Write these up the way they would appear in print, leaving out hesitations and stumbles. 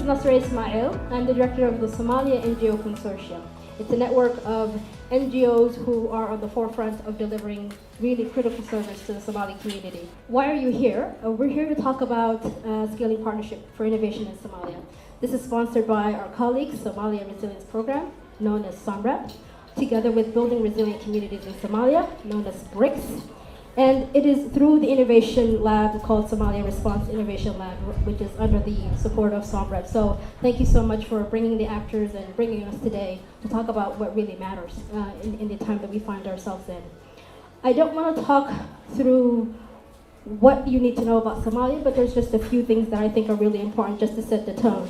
Nasra Ismail. I'm the director of the Somali NGO Consortium. It's a network of NGOs who are on the forefront of delivering really critical service to the Somali community. Why are you here? We're here to talk about scaling partnership for innovation in Somalia. This is sponsored by our colleagues, Somalia Resilience Program, known as SomReP, together with Building Resilient Communities in Somalia, known as BRCiS. And it is through the innovation lab called Somalia Response Innovation Lab, which is under the support of SomReP. So thank you so much for bringing the actors and bringing us today to talk about what really matters in the time that we find ourselves in. I don't want to talk through what you need to know about Somalia, but there's just a few things that I think are really important just to set the tone.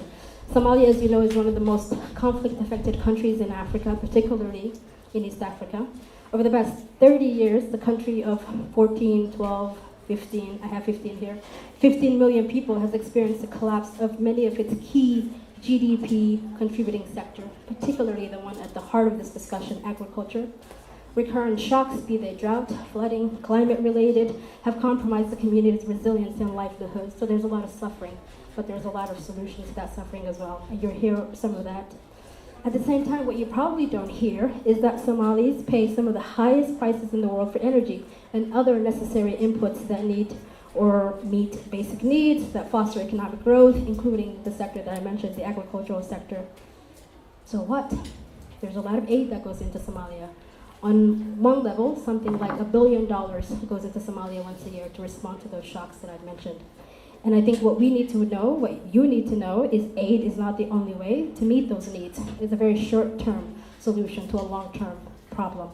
Somalia, as you know, is one of the most conflict-affected countries in Africa, particularly in East Africa. Over the past 30 years, the country of 14, 12, 15, I have 15 here, 15 million people has experienced the collapse of many of its key GDP contributing sector, particularly the one at the heart of this discussion, agriculture. Recurrent shocks, be they drought, flooding, climate-related, have compromised the community's resilience and livelihood. So there's a lot of suffering, but there's a lot of solutions to that suffering as well. And you'll hear some of that. At the same time, what you probably don't hear is that Somalis pay some of the highest prices in the world for energy and other necessary inputs that need or meet basic needs that foster economic growth, including the sector that I mentioned, the agricultural sector. So what? There's a lot of aid that goes into Somalia. On one level, something like $1 billion goes into Somalia once a year to respond to those shocks that I've mentioned. And I think what we need to know, what you need to know, is aid is not the only way to meet those needs. It's a very short-term solution to a long-term problem.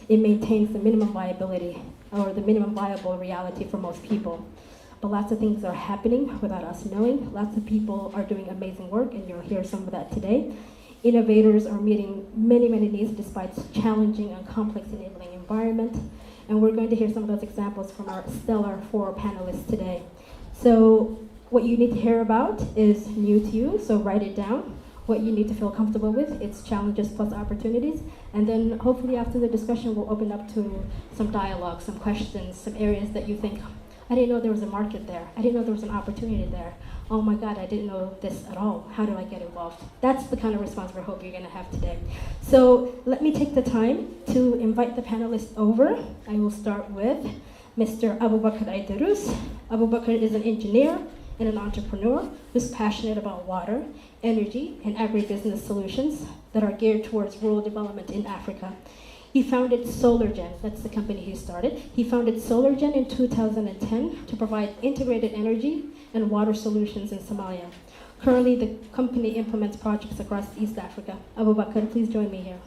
It maintains the minimum viability or the minimum viable reality for most people. But lots of things are happening without us knowing. Lots of people are doing amazing work, and you'll hear some of that today. Innovators are meeting many, many needs despite challenging and complex enabling environment. And we're going to hear some of those examples from our stellar 4 panelists today. So what you need to hear about is new to you, so write it down. What you need to feel comfortable with, it's challenges plus opportunities. And then hopefully after the discussion, we'll open up to some dialogue, some questions, some areas that you think, I didn't know there was a market there. I didn't know there was an opportunity there. Oh my God, I didn't know this at all. How do I get involved? That's the kind of response we hope you're gonna have today. So let me take the time to invite the panelists over. I will start with Mr. Abubaker Aidarus. Abubaker is an engineer and an entrepreneur who's passionate about water, energy, and agribusiness solutions that are geared towards rural development in Africa. He founded SolarGen, that's the company he started. He founded SolarGen in 2010 to provide integrated energy and water solutions in Somalia. Currently, the company implements projects across East Africa. Abubaker, please join me here.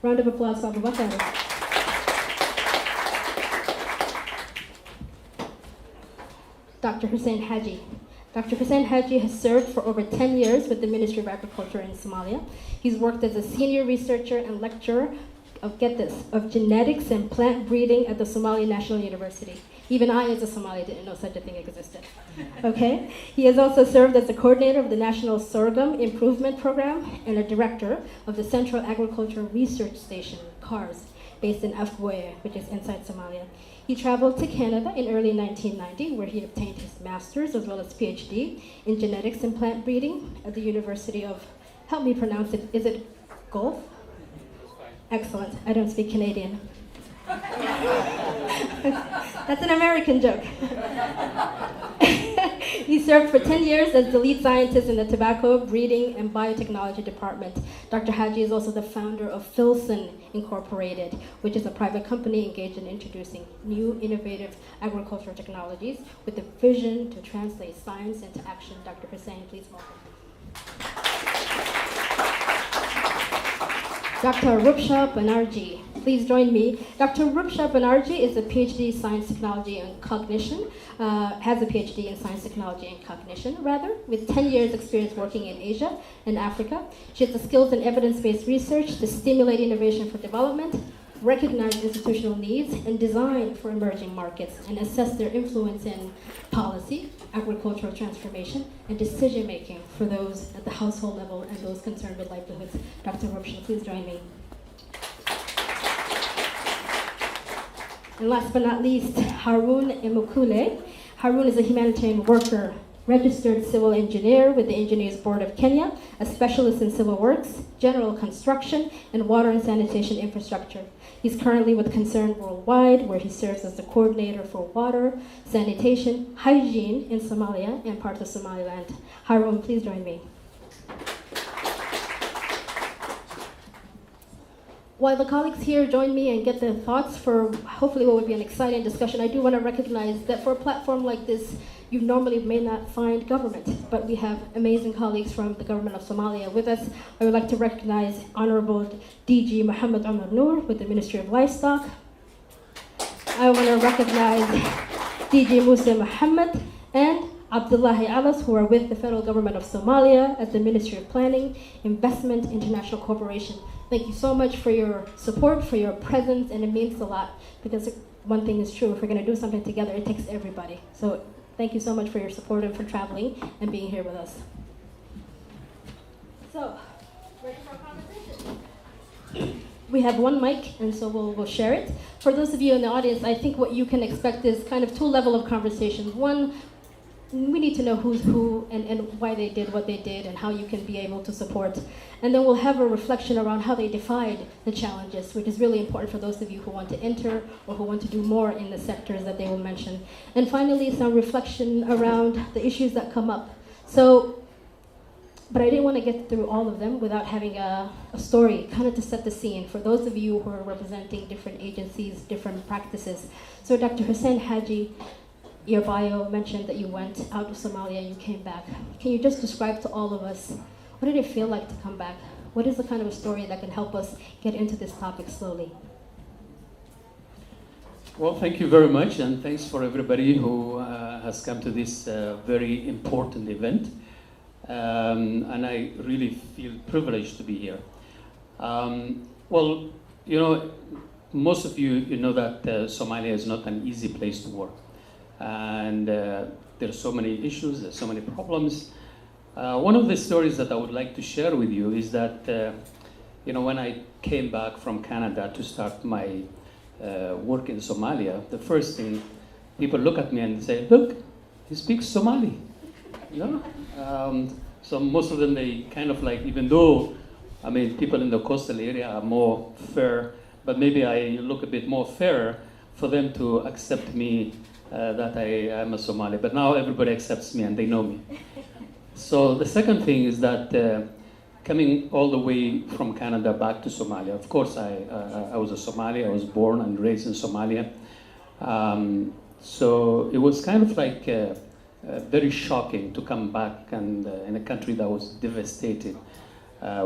Round of applause for Abubaker. Dr. Hussein Hajji. Dr. Hussein Hajji has served for over 10 years with the Ministry of Agriculture in Somalia. He's worked as a senior researcher and lecturer of, get this, of genetics and plant breeding at the Somali National University. Even I, as a Somali, didn't know such a thing existed. Okay? He has also served as the coordinator of the National Sorghum Improvement Program and a director of the Central Agriculture Research Station, CARS, based in Afgoye, which is inside Somalia. He traveled to Canada in early 1990, where he obtained his master's as well as PhD in genetics and plant breeding at the University of, help me pronounce it, is it Gulf? Excellent, I don't speak Canadian. That's an American joke. He served for 10 years as the lead scientist in the Tobacco, Breeding, and Biotechnology Department. Dr. Hajji is also the founder of Filsan Incorporated, which is a private company engaged in introducing new innovative agricultural technologies with the vision to translate science into action. Dr. Hussein, please welcome. Dr. Rupsha Banerjee, please join me. Dr. Rupsha Banerjee is a PhD in Science, Technology, and Cognition, has a PhD in Science, Technology, and Cognition, with 10 years experience working in Asia and Africa. She has the skills in evidence-based research to stimulate innovation for development, recognize institutional needs, and design for emerging markets, and assess their influence in policy, agricultural transformation, and decision-making for those at the household level and those concerned with livelihoods. Dr. Rupsha, please join me. And last but not least, Harun Emukule. Harun is a humanitarian worker registered civil engineer with the Engineers Board of Kenya, a specialist in civil works, general construction, and water and sanitation infrastructure. He's currently with Concern Worldwide, where he serves as the coordinator for water, sanitation, hygiene in Somalia and parts of Somaliland. Harun, please join me. While the colleagues here join me and get their thoughts for hopefully what would be an exciting discussion, I do want to recognize that for a platform like this, you normally may not find government, but we have amazing colleagues from the government of Somalia with us. I would like to recognize Honorable DG Mohammed Omar Noor with the Ministry of Livestock. I want to recognize DG Musa Mohammed and Abdullahi Alas, who are with the federal government of Somalia at the Ministry of Planning, Investment, International Cooperation. Thank you so much for your support, for your presence, and it means a lot because one thing is true, if we're going to do something together, it takes everybody. So thank you so much for your support and for traveling and being here with us. So, ready for a conversation? We have one mic, and so we'll share it. For those of you in the audience, I think what you can expect is kind of two levels of conversations. One, we need to know who's who and why they did what they did and how you can be able to support. And then we'll have a reflection around how they defied the challenges, which is really important for those of you who want to enter or who want to do more in the sectors that they will mention. And finally, some reflection around the issues that come up. So, but I didn't want to get through all of them without having a story, kind of to set the scene for those of you who are representing different agencies, different practices. So Dr. Hussein Hajji, your bio mentioned that you went out to Somalia and you came back. Can you just describe to all of us, what did it feel like to come back? What is the kind of a story that can help us get into this topic slowly? Well, thank you very much, and thanks for everybody who has come to this very important event. And I really feel privileged to be here. Well, you know, most of you know that Somalia is not an easy place to work. And there are so many issues, there's so many problems. One of the stories that I would like to share with you is that, you know, when I came back from Canada to start my work in Somalia, the first thing, people look at me and say, look, he speaks Somali. You know? So most of them, they kind of like, even though, I mean, people in the coastal area are more fair, but maybe I look a bit more fair for them to accept me that I am a Somali. But now everybody accepts me and they know me. So the second thing is that coming all the way from Canada back to Somalia, of course I was a Somali, I was born and raised in Somalia. So it was kind of like very shocking to come back and in a country that was devastated.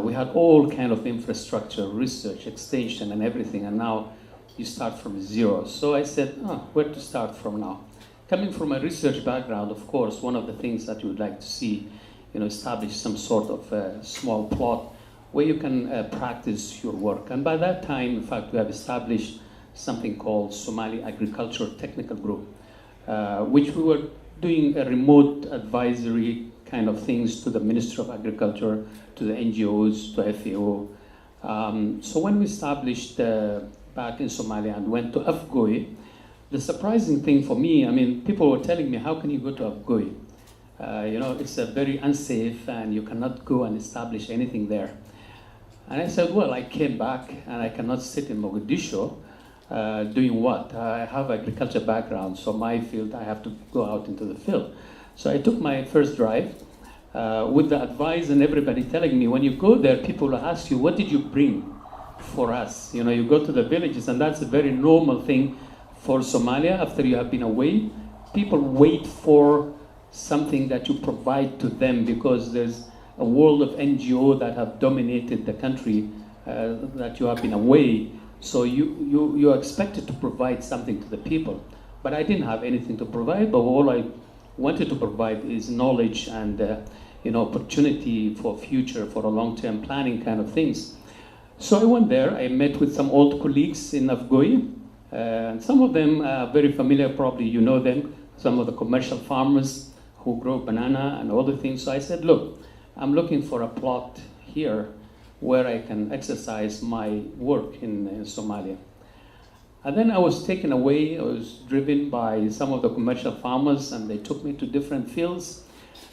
We had all kind of infrastructure, research, extension and everything, and now you start from zero. So I said, where to start from now? Coming from a research background, of course, one of the things that you would like to see, you know, establish some sort of small plot where you can practice your work. And by that time, in fact, we have established something called Somali Agriculture Technical Group, which we were doing a remote advisory kind of things to the Ministry of Agriculture, to the NGOs, to FAO. So when we established back in Somalia and went to Afgoy, the surprising thing for me, I mean, people were telling me, how can you go to Afgoy? You know, it's a very unsafe and you cannot go and establish anything there. And I said, well, I came back and I cannot sit in Mogadishu doing what? I have agriculture background, so my field, I have to go out into the field. So I took my first drive with the advice and everybody telling me, when you go there, people will ask you, what did you bring for us? You know, you go to the villages, and that's a very normal thing for Somalia. After you have been away, people wait for something that you provide to them because there's a world of NGO that have dominated the country that you have been away. So you are expected to provide something to the people. But I didn't have anything to provide, but all I wanted to provide is knowledge and you know, opportunity for future, for a long-term planning kind of things. So I went there, I met with some old colleagues in Afgoy, and some of them are very familiar, probably you know them, some of the commercial farmers who grow banana and other things. So I said, look, I'm looking for a plot here where I can exercise my work in Somalia. And then I was taken away, I was driven by some of the commercial farmers and they took me to different fields.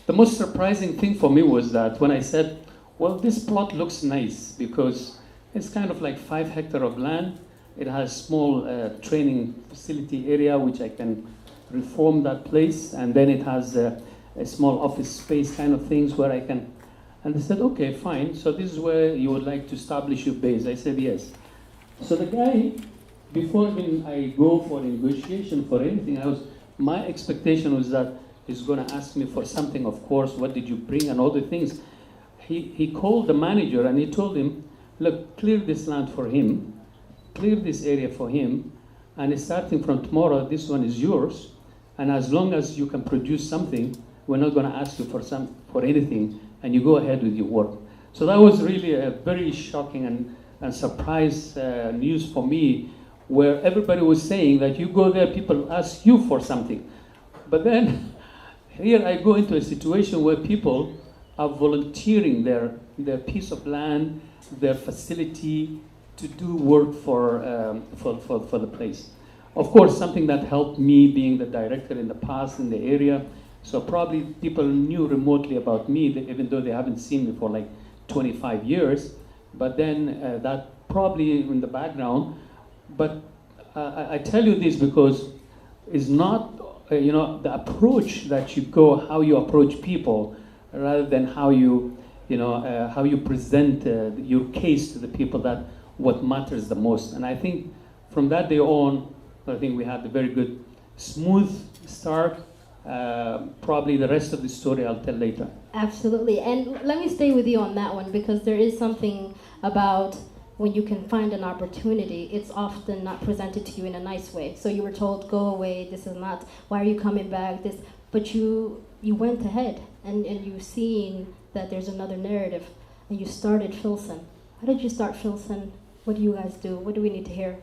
the most surprising thing for me was that when I said, well, this plot looks nice because it's kind of like 5 hectares of land. It has small training facility area, which I can reform that place. And then it has a small office space kind of things where I can. And they said, okay, fine. So this is where you would like to establish your base. I said, yes. So the guy, before even I go for negotiation for anything, my expectation was that he's going to ask me for something, of course, what did you bring and all the things. He called the manager and he told him, look, clear this land for him, clear this area for him, and starting from tomorrow, this one is yours, and as long as you can produce something, we're not going to ask you for anything, and you go ahead with your work. So that was really a very shocking and surprise news for me, where everybody was saying that you go there, people ask you for something. But then here I go into a situation where people are volunteering their piece of land, their facility to do work for the place. Of course, something that helped me being the director in the past in the area. So probably people knew remotely about me, even though they haven't seen me for like 25 years. But then that probably in the background. But I tell you this because it's not, the approach that you go, how you approach people, rather than how you present your case to the people, that what matters the most. And I think from that day on, I think we had a very good, smooth start. Probably the rest of the story I'll tell later. Absolutely. And let me stay with you on that one, because there is something about when you can find an opportunity, it's often not presented to you in a nice way. So you were told, go away, this is not, why are you coming back, this, but you went ahead and you've seen that there's another narrative, and you started Filsan. How did you start Filsan? What do you guys do? What do we need to hear?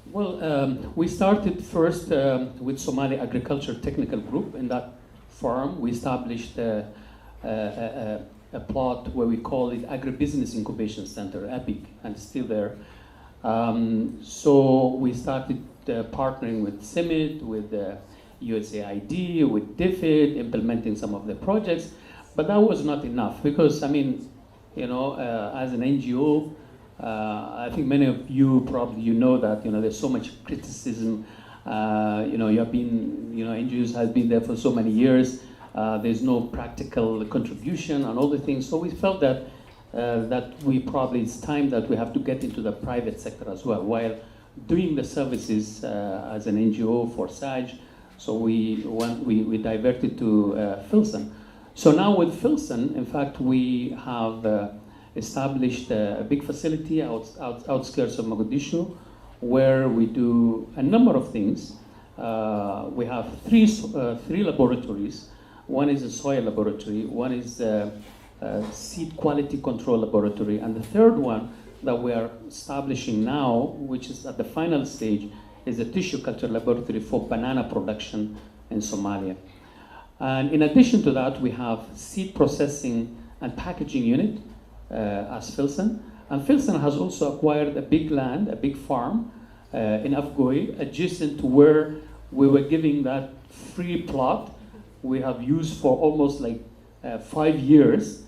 Well, we started first with Somali Agriculture Technical Group. In that forum, we established a plot where we call it Agribusiness Incubation Center, ABIC, and it's still there. So we started partnering with CIMIT, with USAID, with DFID, implementing some of the projects. But that was not enough because, as an NGO, I think many of you probably know that there's so much criticism. You have been, NGOs has been there for so many years. There's no practical contribution and all the things. So we felt that it's time that we have to get into the private sector as well, while doing the services as an NGO for SAG. So we diverted to Filsan. So now with Filsan, in fact, we have established a big facility outskirts of Mogadishu, where we do a number of things. We have three laboratories. One is a soil laboratory, one is a seed quality control laboratory, and the third one that we are establishing now, which is at the final stage, is a tissue culture laboratory for banana production in Somalia. And in addition to that, we have seed processing and packaging unit as Filsan. And Filsan has also acquired a big land, a big farm in Afgoy, adjacent to where we were giving that free plot we have used for almost 5 years,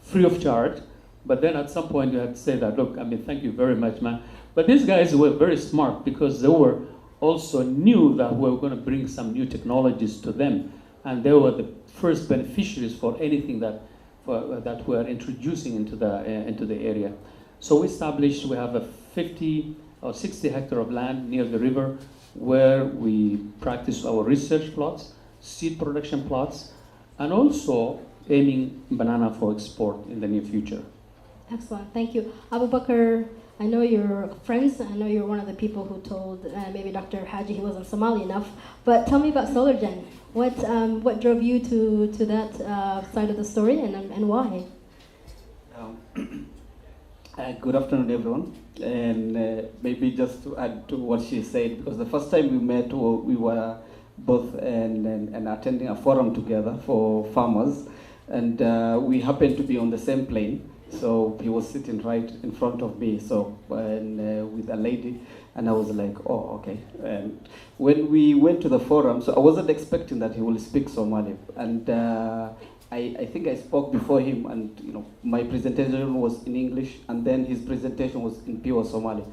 free of charge. But then at some point you had to say that, look, thank you very much, man. But these guys were very smart because they were also knew that we were going to bring some new technologies to them. And they were the first beneficiaries for anything that we are introducing into the area. So we have a 50 or 60 hectare of land near the river where we practice our research plots, seed production plots, and also aiming banana for export in the near future. Excellent, thank you. Abubaker, I know you're friends. I know you're one of the people who told maybe Dr. Hajji he wasn't Somali enough. But tell me about SolarGen. What drove you to that side of the story, and why? Good afternoon, everyone. And maybe just to add to what she said, because the first time we met, we were both and attending a forum together for farmers, and we happened to be on the same plane. So he was sitting right in front of me, so with a lady, and I was like, oh, okay. And when we went to the forum, so I wasn't expecting that he will speak Somali, and I think I spoke before him, and my presentation was in English, and then his presentation was in pure Somali.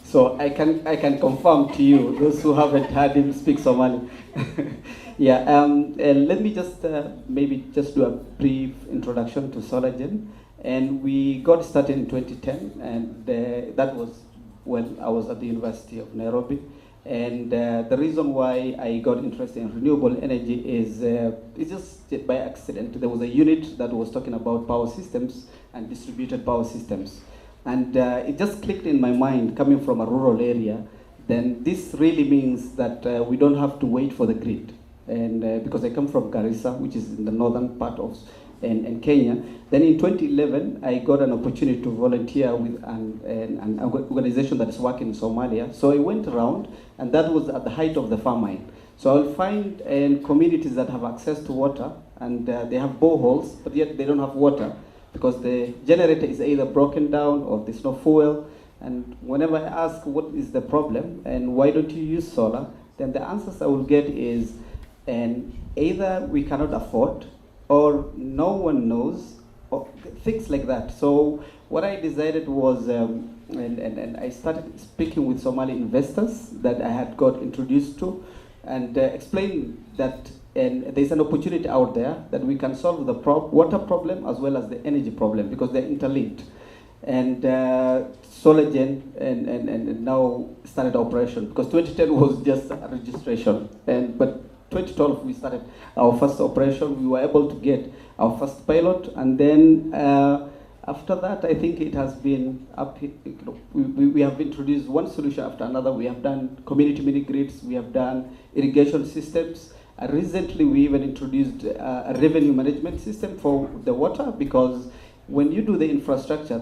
So I can confirm to you, those who haven't heard him speak Somali. Yeah, and let me just maybe just do a brief introduction to SolarGen. And we got started in 2010, and that was when I was at the University of Nairobi. And the reason why I got interested in renewable energy is it's just by accident. There was a unit that was talking about power systems and distributed power systems. And it just clicked in my mind, coming from a rural area, then this really means that we don't have to wait for the grid. And because I come from Garissa, which is in the northern part of Kenya. Then in 2011, I got an opportunity to volunteer with an organization that is working in Somalia. So I went around, and that was at the height of the famine. So I'll find communities that have access to water, and they have boreholes, but yet they don't have water because the generator is either broken down or there's no fuel. And whenever I ask what is the problem and why don't you use solar, then the answers I will get is, either we cannot afford, or no one knows, or things like that. So what I decided was, and I started speaking with Somali investors that I had got introduced to, and explain that there's an opportunity out there that we can solve the water problem as well as the energy problem, because they're interlinked. And SolarGen and now started operation, because 2010 was just a registration, but 2012 we started our first operation. We were able to get our first pilot, and then after that I think it has been up. We have introduced one solution after another. We have done community mini grids, we have done irrigation systems. Recently we even introduced a revenue management system for the water, because when you do the infrastructure,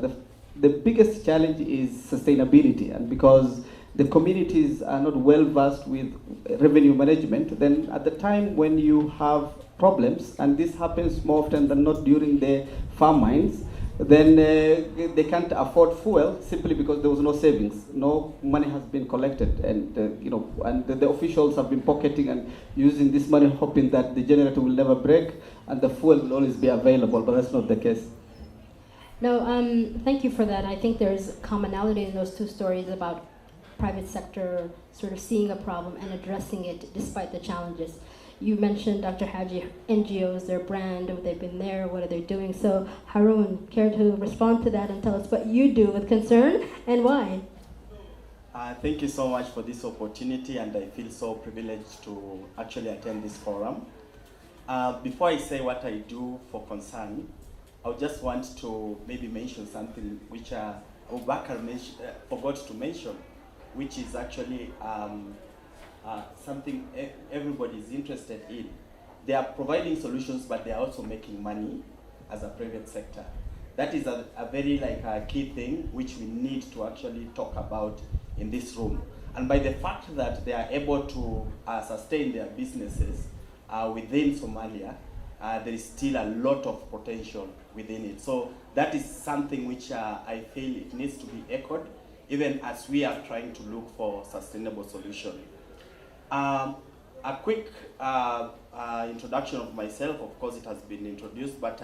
the biggest challenge is sustainability, and because the communities are not well versed with revenue management, then at the time when you have problems, and this happens more often than not during the famines, then they can't afford fuel simply because there was no savings, no money has been collected, and and the officials have been pocketing and using this money, hoping that the generator will never break and the fuel will always be available, but that's not the case. No, thank you for that. I think there's commonality in those two stories about private sector sort of seeing a problem and addressing it despite the challenges. You mentioned, Dr. Hajji, NGOs, their brand, they've been there, what are they doing? So Harun, care to respond to that and tell us what you do with concern and why? Thank you so much for this opportunity, and I feel so privileged to actually attend this forum. Before I say what I do for concern, I just want to maybe mention something which Abubaker forgot to mention, which is actually something everybody is interested in. They are providing solutions, but they are also making money as a private sector. That is a very a key thing which we need to actually talk about in this room. And by the fact that they are able to sustain their businesses within Somalia, there is still a lot of potential within it. So that is something which I feel it needs to be echoed, even as we are trying to look for sustainable solution. A quick introduction of myself. Of course, it has been introduced, but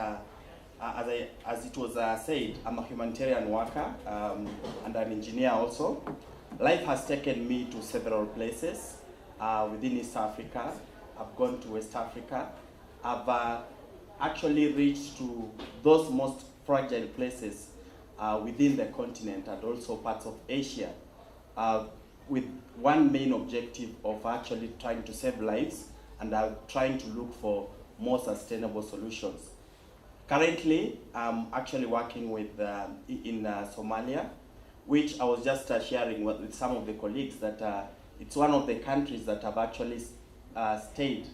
as it was said, I'm a humanitarian worker and an engineer also. Life has taken me to several places within East Africa. I've gone to West Africa. I've actually reached to those most fragile places within the continent and also parts of Asia, with one main objective of actually trying to save lives and trying to look for more sustainable solutions. Currently, I'm actually working with in Somalia, which I was just sharing with some of the colleagues that it's one of the countries that have actually stayed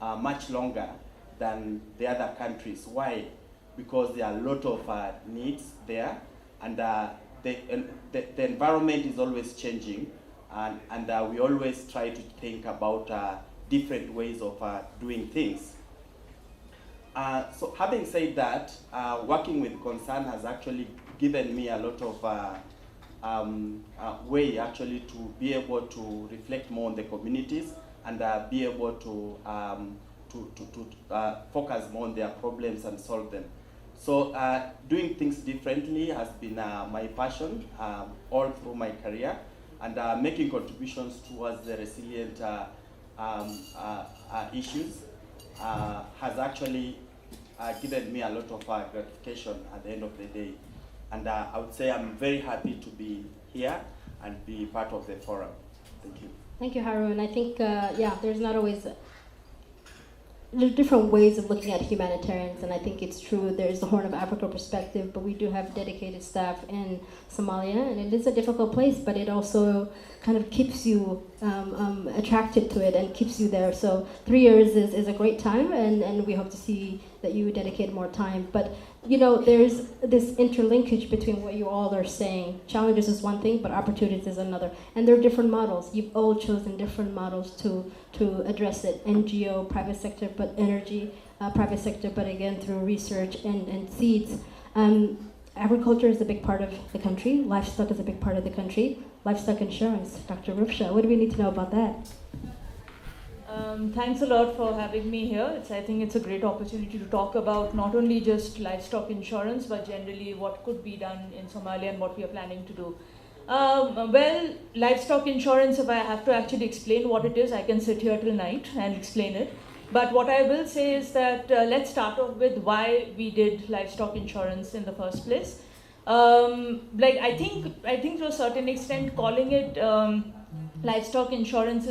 much longer than the other countries. Why? Because there are a lot of needs there, and the environment is always changing, and we always try to think about different ways of doing things. So having said that, working with Concern has actually given me a lot of way actually to be able to reflect more on the communities and be able to focus more on their problems and solve them. So doing things differently has been my passion all through my career, and making contributions towards the resilient issues has actually given me a lot of gratification at the end of the day. And I would say I'm very happy to be here and be part of the forum. Thank you. Thank you, Harun. I think, yeah, there's not always there's different ways of looking at humanitarians, and I think it's true. There's the Horn of Africa perspective, but we do have dedicated staff in Somalia, and it is a difficult place, but it also kind of keeps you attracted to it and keeps you there. So 3 years is a great time, and we hope to see that you dedicate more time. But you know, there's this interlinkage between what you all are saying. Challenges is one thing, but opportunities is another. And there are different models. You've all chosen different models to address it. NGO, private sector, but energy, private sector, but again through research and seeds. Agriculture is a big part of the country. Livestock is a big part of the country. Livestock insurance. Dr. Rufsha, what do we need to know about that? Thanks a lot for having me here. I think it's a great opportunity to talk about not only just livestock insurance, but generally what could be done in Somalia and what we are planning to do. Well, livestock insurance, if I have to actually explain what it is, I can sit here till night and explain it. But what I will say is that let's start off with why we did livestock insurance in the first place. I think to a certain extent, calling it livestock insurance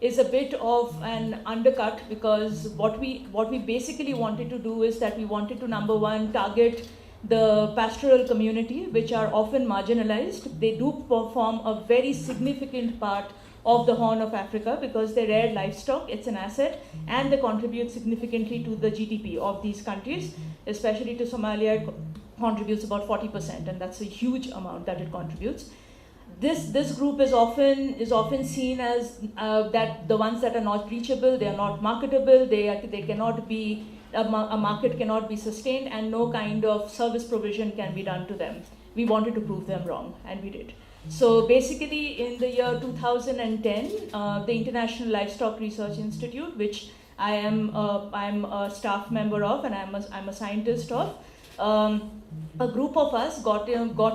is a bit of an undercut, because what we basically wanted to do is that we wanted to, number one, target the pastoral community, which are often marginalized. They do perform a very significant part of the Horn of Africa because they rear livestock, it's an asset, and they contribute significantly to the GDP of these countries, especially to Somalia. It contributes about 40%, and that's a huge amount that it contributes. This group is often seen as that the ones that are not reachable, they are not marketable, they cannot be, a market cannot be sustained, and no kind of service provision can be done to them. We wanted to prove them wrong, and we did. So basically in the year 2010, the International Livestock Research Institute, which I'm a staff member of and I'm a scientist of, a group of us got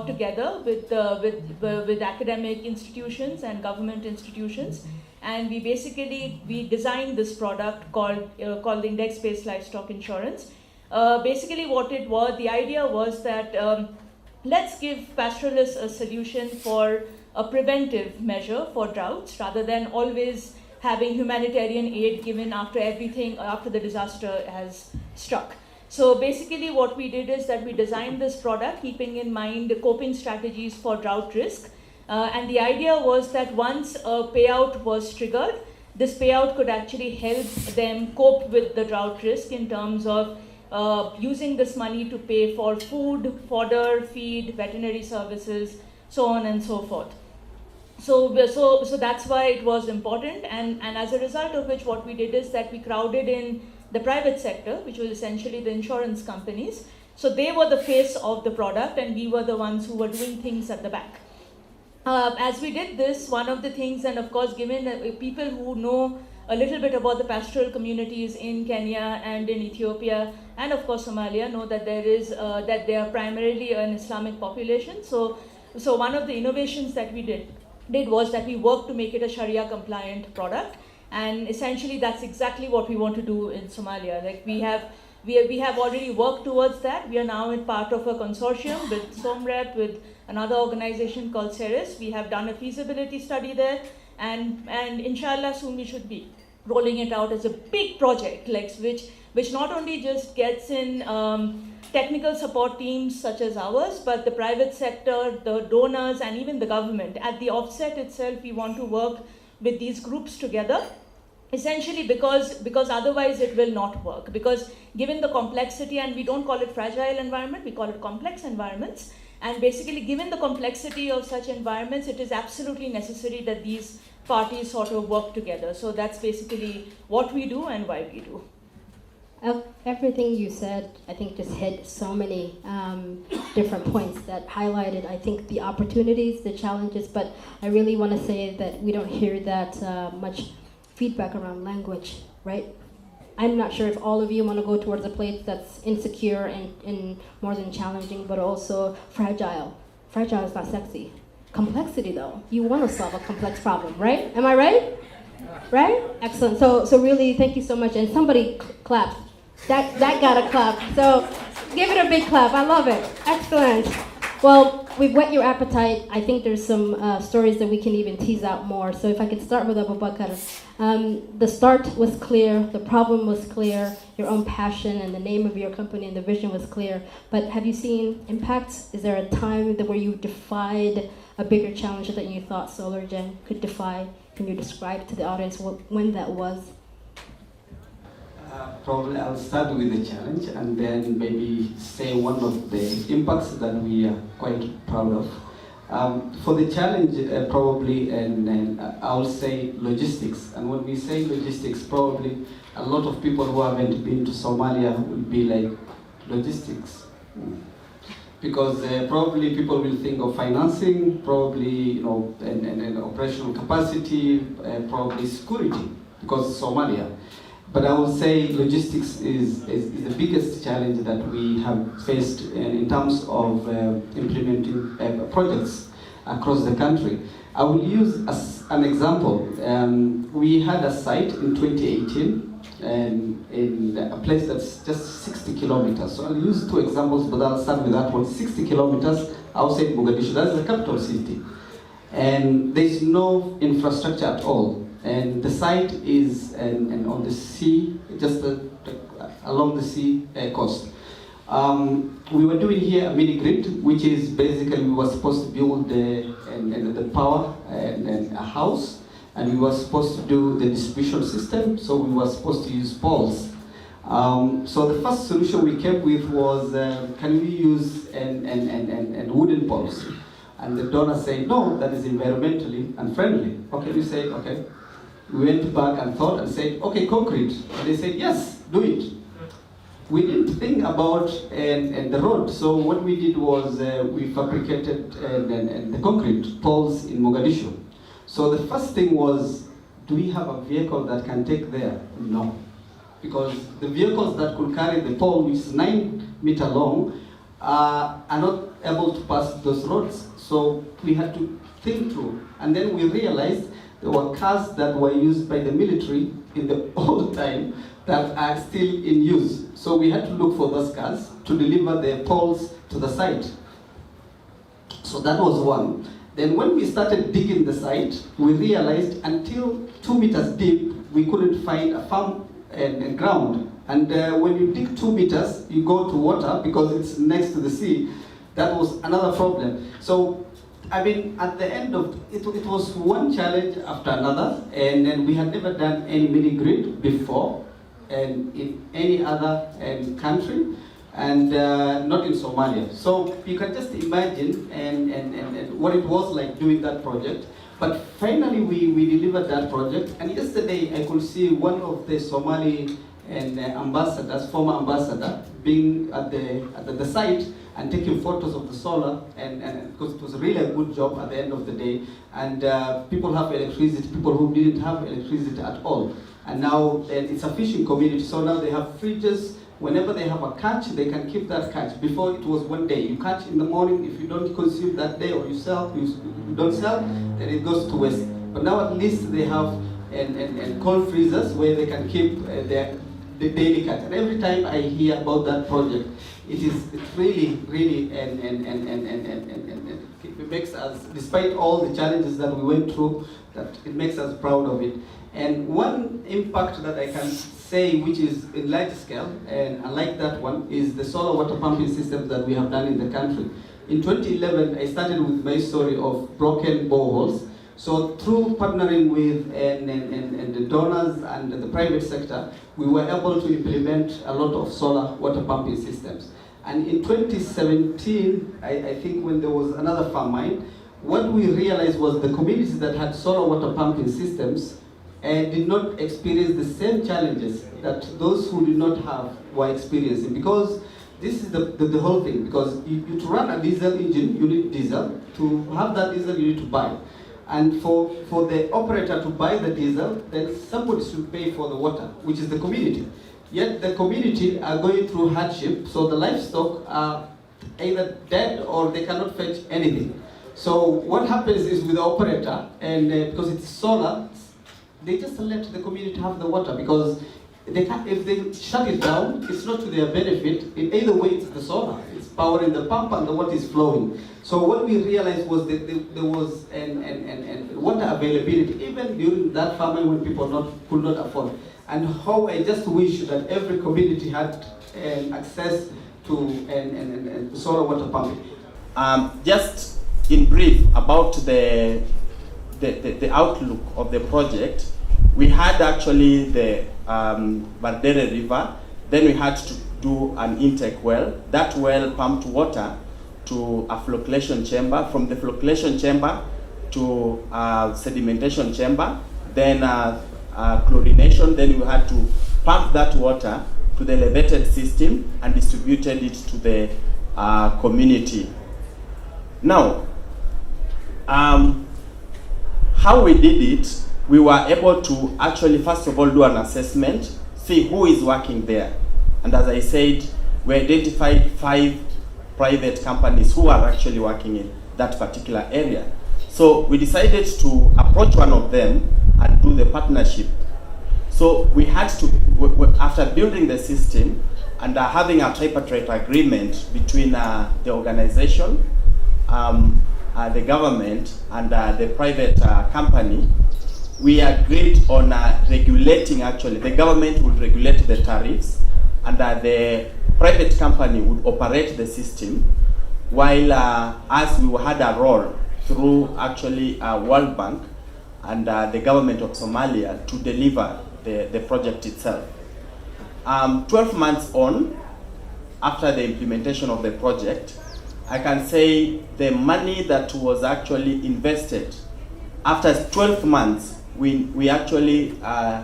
together with academic institutions and government institutions, and we designed this product called the index-based livestock insurance. Basically, the idea was that let's give pastoralists a solution for a preventive measure for droughts, rather than always having humanitarian aid given after the disaster has struck. So basically what we did is that we designed this product keeping in mind coping strategies for drought risk. And the idea was that once a payout was triggered, this payout could actually help them cope with the drought risk in terms of using this money to pay for food, fodder, feed, veterinary services, so on and so forth. So that's why it was important, and as a result of which, what we did is that we crowded in the private sector, which was essentially the insurance companies. So they were the face of the product, and we were the ones who were doing things at the back. As we did this, one of the things, and of course, given people who know a little bit about the pastoral communities in Kenya and in Ethiopia, and of course Somalia, know that that they are primarily an Islamic population. So one of the innovations that we did was that we worked to make it a Sharia compliant product. And essentially, that's exactly what we want to do in Somalia. Like we have already worked towards that. We are now in part of a consortium with SomReP, with another organization called SERIS. We have done a feasibility study there, and inshallah soon we should be rolling it out as a big project, which not only just gets in technical support teams such as ours, but the private sector, the donors, and even the government. At the offset itself, we want to work with these groups together. Essentially because otherwise it will not work. Because given the complexity, and we don't call it fragile environment, we call it complex environments. And basically given the complexity of such environments, it is absolutely necessary that these parties sort of work together. So that's basically what we do and why we do. Everything you said, I think, just hit so many different points that highlighted, I think, the opportunities, the challenges, but I really want to say that we don't hear that much feedback around language, right? I'm not sure if all of you want to go towards a place that's insecure and more than challenging, but also fragile. Fragile is not sexy. Complexity, though. You want to solve a complex problem, right? Am I right? Right? Excellent. So really, thank you so much. And somebody clap. That got a clap. So give it a big clap. I love it. Excellent. Well, we've whet your appetite. I think there's some stories that we can even tease out more. So if I could start with Abubaker. The start was clear. The problem was clear. Your own passion and the name of your company and the vision was clear. But have you seen impacts? Is there a time where you defied a bigger challenge that you thought SolarGen could defy? Can you describe to the audience when that was? Probably I'll start with the challenge and then maybe say one of the impacts that we are quite proud of. For the challenge, probably, and I'll say logistics. And when we say logistics, probably a lot of people who haven't been to Somalia will be like, logistics? Because probably people will think of financing, probably, and operational capacity, probably security, because Somalia. But I would say logistics is the biggest challenge that we have faced in terms of implementing projects across the country. I will use as an example. We had a site in 2018 in a place that's just 60 kilometers. So I'll use two examples, but I'll start with that one. 60 kilometers outside Mogadishu. That's the capital city. And there's no infrastructure at all. And the site is on the sea, just along the sea coast. We were doing here a mini grid, which is basically we were supposed to build the power and a house, and we were supposed to do the distribution system, so we were supposed to use poles. So the first solution we came with was, can we use wooden poles? And the donor said, no, that is environmentally unfriendly. Okay, we said, okay. We went back and thought and said, okay, concrete. And they said, yes, do it. We didn't think about the road. So what we did was we fabricated the concrete poles in Mogadishu. So the first thing was, do we have a vehicle that can take there? No. Because the vehicles that could carry the pole, which is 9 meters long, are not able to pass those roads. So we had to think through. And then we realized there were cars that were used by the military in the old time that are still in use. So we had to look for those cars to deliver the poles to the site. So that was one. Then when we started digging the site, we realized until 2 meters deep, we couldn't find a farm and ground. And when you dig 2 meters, you go to water because it's next to the sea. That was another problem. So I mean, at the end of it, it was one challenge after another, and then we had never done any mini grid before, and in any other country, and not in Somalia. So you can just imagine and what it was like doing that project. But finally, we delivered that project, and yesterday I could see one of the Somali ambassadors, former ambassador, being at the site and taking photos of the solar, and because it was really a good job at the end of the day. And people have electricity, people who didn't have electricity at all. And now it's a fishing community, so now they have fridges. Whenever they have a catch, they can keep that catch. Before it was one day. You catch in the morning, if you don't consume that day or you don't sell, then it goes to waste. But now at least they have cold freezers where they can keep the daily catch. And every time I hear about that project, it's really it makes us, despite all the challenges that we went through, that it makes us proud of it. And one impact that I can say, which is in large scale, and I like that one, is the solar water pumping systems that we have done in the country. In 2011, I started with my story of broken boreholes. So through partnering with and the donors and the private sector, we were able to implement a lot of solar water pumping systems. And in 2017, I think when there was another farm mine, what we realized was the communities that had solar water pumping systems did not experience the same challenges that those who did not have were experiencing, because this is the whole thing. Because to run a diesel engine, you need diesel. To have that diesel, you need to buy. And for the operator to buy the diesel, then somebody should pay for the water, which is the community. Yet the community are going through hardship, so the livestock are either dead or they cannot fetch anything. So what happens is with the operator, and because it's solar, they just let the community have the water, because they can't, if they shut it down, it's not to their benefit. In either way, it's the solar. It's powering the pump and the water is flowing. So what we realized was that there was an water availability, even during that famine when people could not afford. And how I just wish that every community had access to solar water pumping. Just in brief about the outlook of the project, we had actually the Bardere River. Then we had to do an intake well. That well pumped water to a flocculation chamber, from the flocculation chamber to sedimentation chamber, then chlorination. Then we had to pump that water to the elevated system and distributed it to the community. Now, how we did it, we were able to actually first of all do an assessment, see who is working there. And as I said, we identified 5 private companies who are actually working in that particular area. So we decided to approach one of them and do the partnership. So we had to, after building the system and having a tripartite agreement between the organization, the government, and the private company, we agreed on regulating, actually. The government would regulate the tariffs, and the private company would operate the system, while us, we had a role through actually World Bank and the government of Somalia to deliver the project itself. 12 months on, after the implementation of the project, I can say the money that was actually invested, after 12 months, we actually got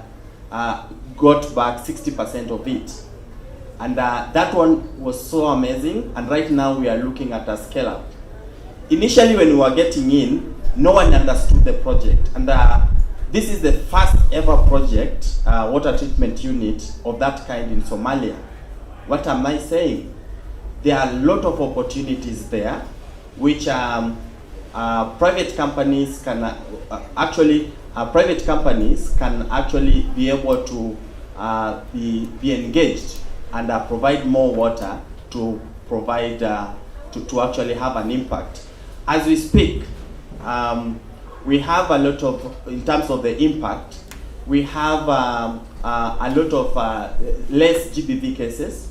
back 60% of it. And that one was so amazing, and right now we are looking at a scale up. Initially when we were getting in, no one understood the project, and this is the first ever project, water treatment unit of that kind in Somalia. What am I saying? There are a lot of opportunities there, which private companies can actually be able to be engaged and provide more water to provide to actually have an impact. As we speak, we have a lot of, in terms of the impact, we have a lot of less GBV cases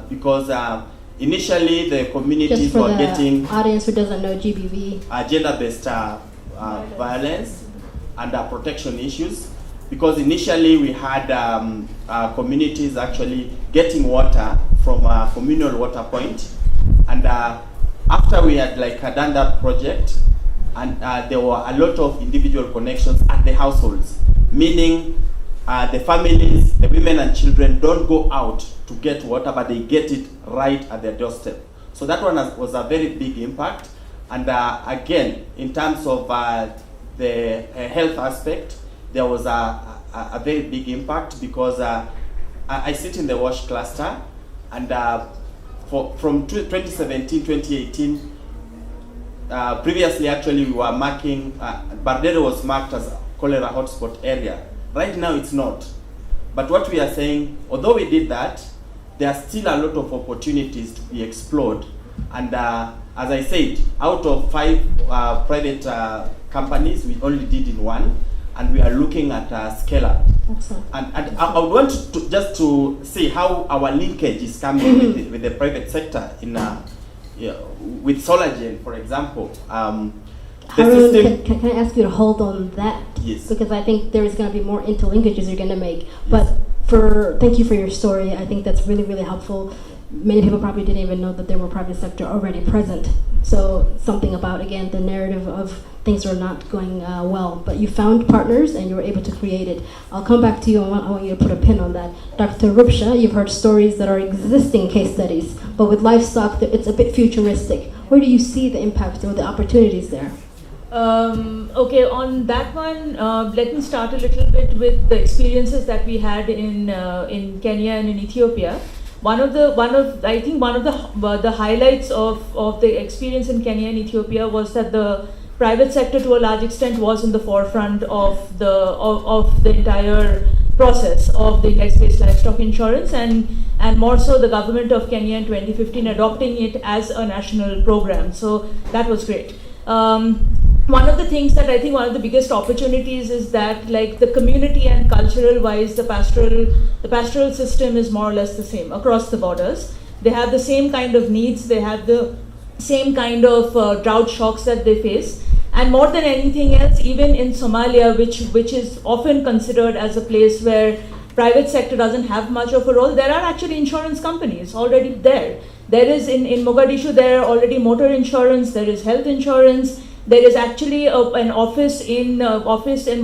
because initially the communities were getting... audience who doesn't know GBV. Gender-based violence and protection issues, because initially we had communities actually getting water from a communal water point, and after we had done that project, and there were a lot of individual connections at the households, meaning the families, the women and children don't go out to get water, but they get it right at their doorstep. So that one was a very big impact. And again, in terms of the health aspect, there was a very big impact, because I sit in the WASH cluster, and from 2017, 2018, previously actually we were marking, Bardere was marked as a cholera hotspot area. Right now it's not. But what we are saying, although we did that, there are still a lot of opportunities to be explored. And as I said, out of 5 private companies, we only did in 1, and we are looking at a scale up. And I would want to just to see how our linkage is coming with the private sector in with SolarGen, for example. Harun, can I ask you to hold on that? Yes. Because I think there's going to be more interlinkages you're going to make. Yes. But thank you for your story. I think that's really, really helpful. many people probably didn't even know that there were private sector already present. So something about, again, the narrative of things are not going well, but you found partners and you were able to create it. I'll come back to you, and I want you to put a pin on that. Dr. Rupsha, you've heard stories that are existing case studies, but with livestock, it's a bit futuristic. Where do you see the impact or the opportunities there? Okay, on that one, let me start a little bit with the experiences that we had in Kenya and in Ethiopia. One of the highlights of the experience in Kenya and Ethiopia was that the private sector, to a large extent, was in the forefront of the entire process of the index-based livestock insurance, and more so the government of Kenya in 2015 adopting it as a national program. So that was great. One of the things that I think one of the biggest opportunities is that, like, the community and cultural wise, the pastoral system is more or less the same across the borders. They have the same kind of needs, they have the same kind of drought shocks that they face. And more than anything else, even in Somalia, which is often considered as a place where private sector doesn't have much of a role, there are actually insurance companies already there. There is in Mogadishu, there are already motor insurance, there is health insurance. There is actually an office in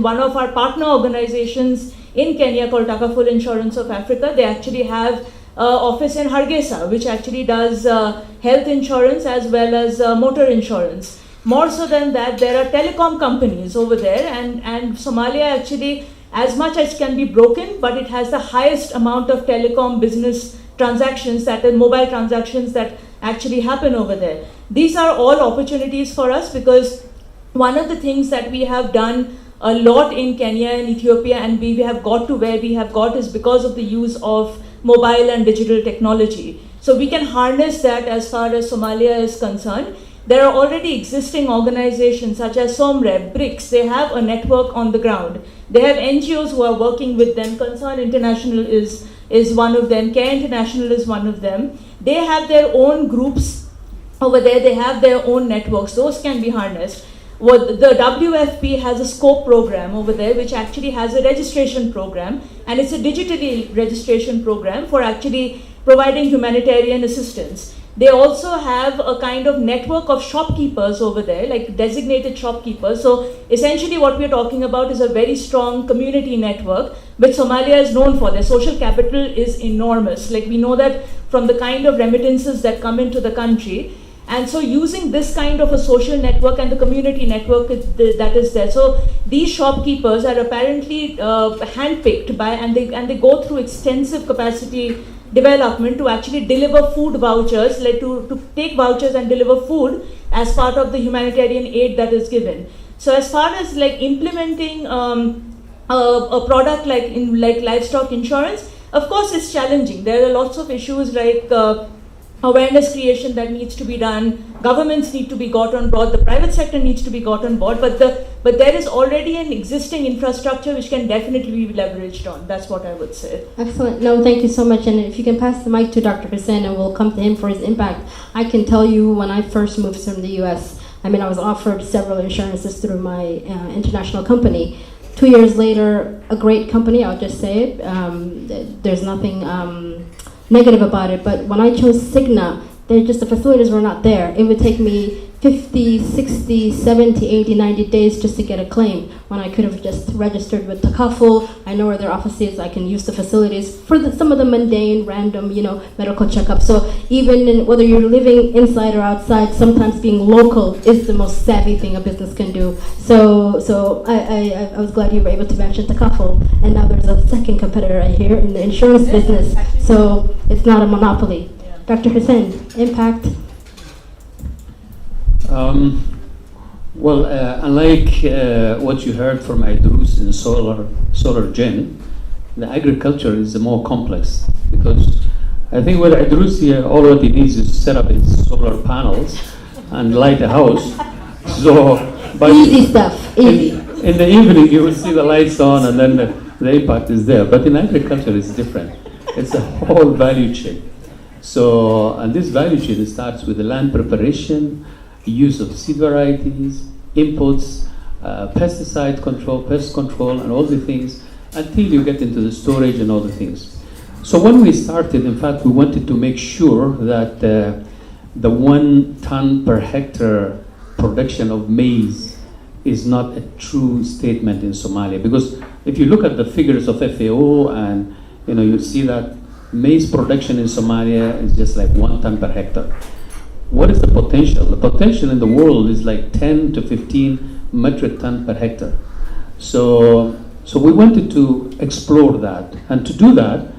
one of our partner organizations in Kenya called Takaful Insurance of Africa. They actually have an office in Hargeisa, which actually does health insurance as well as motor insurance. More so than that, there are telecom companies over there, and Somalia actually, as much as can be broken, but it has the highest amount of telecom business transactions, that are mobile transactions that actually happen over there. These are all opportunities for us, because one of the things that we have done a lot in Kenya and Ethiopia, and we have got to where we have got, is because of the use of mobile and digital technology. So we can harness that as far as Somalia is concerned. There are already existing organizations such as SomReP, BRCiS. They have a network on the ground. They have NGOs who are working with them. Concern International is one of them. Care International is one of them. They have their own groups over there. They have their own networks. Those can be harnessed. The WFP has a scope program over there, which actually has a registration program, and it's a digitally registration program for actually providing humanitarian assistance. They also have a kind of network of shopkeepers over there, like designated shopkeepers. So essentially what we're talking about is a very strong community network, which Somalia is known for. Their social capital is enormous. Like, we know that from the kind of remittances that come into the country. And so using this kind of a social network and the community network that is there. So these shopkeepers are apparently handpicked by, and they go through extensive capacity development to actually deliver food vouchers, like to take vouchers and deliver food as part of the humanitarian aid that is given. So as far as like implementing a product like livestock insurance, of course it's challenging. There are lots of issues like awareness creation that needs to be done. Governments need to be got on board. The private sector needs to be got on board. But there is already an existing infrastructure which can definitely be leveraged on. That's what I would say. Excellent. No, thank you so much. And if you can pass the mic to Dr. Hussein, and we'll come to him for his impact. I can tell you, when I first moved from the U.S., I was offered several insurances through my international company. 2 years later, a great company, I'll just say it. There's nothing negative about it, but when I chose Cigna, the facilities were not there. It would take me 50, 60, 70, 80, 90 days just to get a claim, when I could have just registered with Takaful. I know where their office is. I can use the facilities for some of the mundane, random, medical checkups. So even whether you're living inside or outside, sometimes being local is the most savvy thing a business can do. So I was glad you were able to mention Takaful. And now there's a second competitor right here in the insurance business. So it's not a monopoly. Yeah. Dr. Hussein, impact? Unlike what you heard from Aidarus in SolarGen, the agriculture is more complex, because I think what Aidarus here, all what he needs is to set up his solar panels and light a house. So, but easy stuff, easy. In the evening you will see the lights on, and then the impact is there. But in agriculture it's different. It's a whole value chain. So, and this value chain starts with the land preparation, use of seed varieties, inputs, pesticide control, pest control, and all the things, until you get into the storage and all the things. So when we started, in fact, we wanted to make sure that the 1 ton per hectare production of maize is not a true statement in Somalia. Because if you look at the figures of FAO, and you see that maize production in Somalia is just like 1 ton per hectare. What is the potential? The potential in the world is like 10 to 15 metric ton per hectare. So we wanted to explore that. And to do that,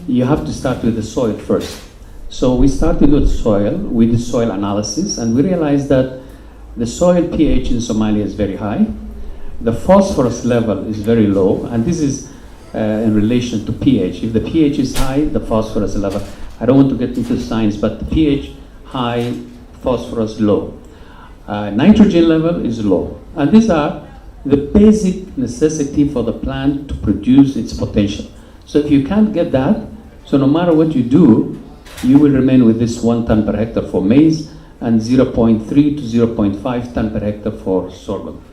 you have to start with the soil first. So we started with soil, we did soil analysis, and we realized that the soil pH in Somalia is very high. The phosphorus level is very low, and this is in relation to pH. If the pH is high, the phosphorus level, I don't want to get into science, but the pH high, phosphorus low. Nitrogen level is low. And these are the basic necessity for the plant to produce its potential. So if you can't get that, so no matter what you do, you will remain with this 1 ton per hectare for maize and 0.3 to 0.5 ton per hectare for sorghum.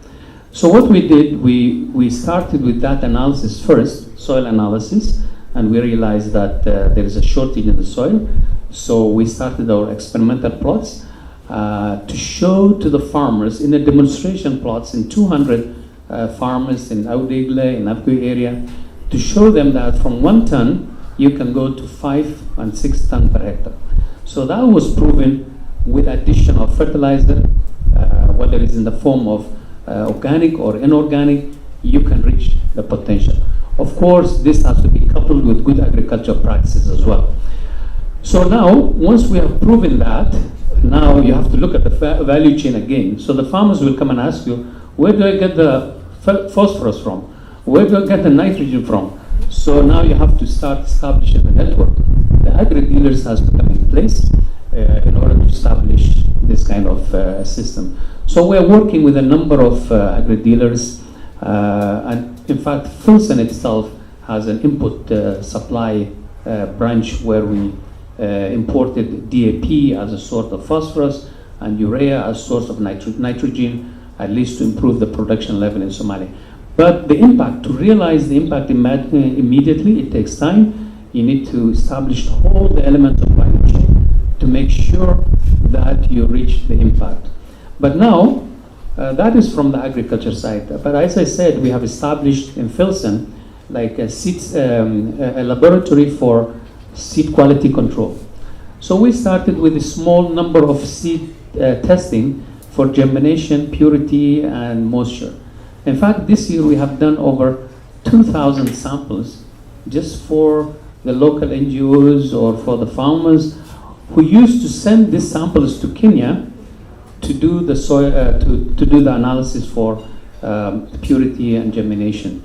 So what we did, we started with that analysis first, soil analysis, and we realized that there is a shortage in the soil. So we started our experimental plots to show to the farmers in the demonstration plots in 200 farmers in Abubaker, in Abkui area, to show them that from 1 ton, you can go to 5 and 6 ton per hectare. So that was proven with addition of fertilizer, whether it's in the form of organic or inorganic, you can reach the potential. Of course, this has to be coupled with good agricultural practices as well. So now, once we have proven that, now you have to look at the value chain again. So the farmers will come and ask you, where do I get the phosphorus from? Where do I get the nitrogen from? So now you have to start establishing a network. The agri-dealers has to come in place in order to establish this kind of system. So we're working with a number of agri-dealers, and in fact, Filsan itself has an input supply branch where we imported DAP as a source of phosphorus and urea as a source of nitrogen, at least to improve the production level in Somalia. But the impact, to realize the impact immediately, it takes time. You need to establish all the elements of value chain to make sure that you reach the impact. But now, that is from the agriculture side. But as I said, we have established in Filsan like a laboratory for seed quality control. So we started with a small number of seed testing for germination, purity, and moisture. In fact, this year we have done over 2,000 samples just for the local NGOs or for the farmers who used to send these samples to Kenya to do the soil, to do the analysis for purity and germination.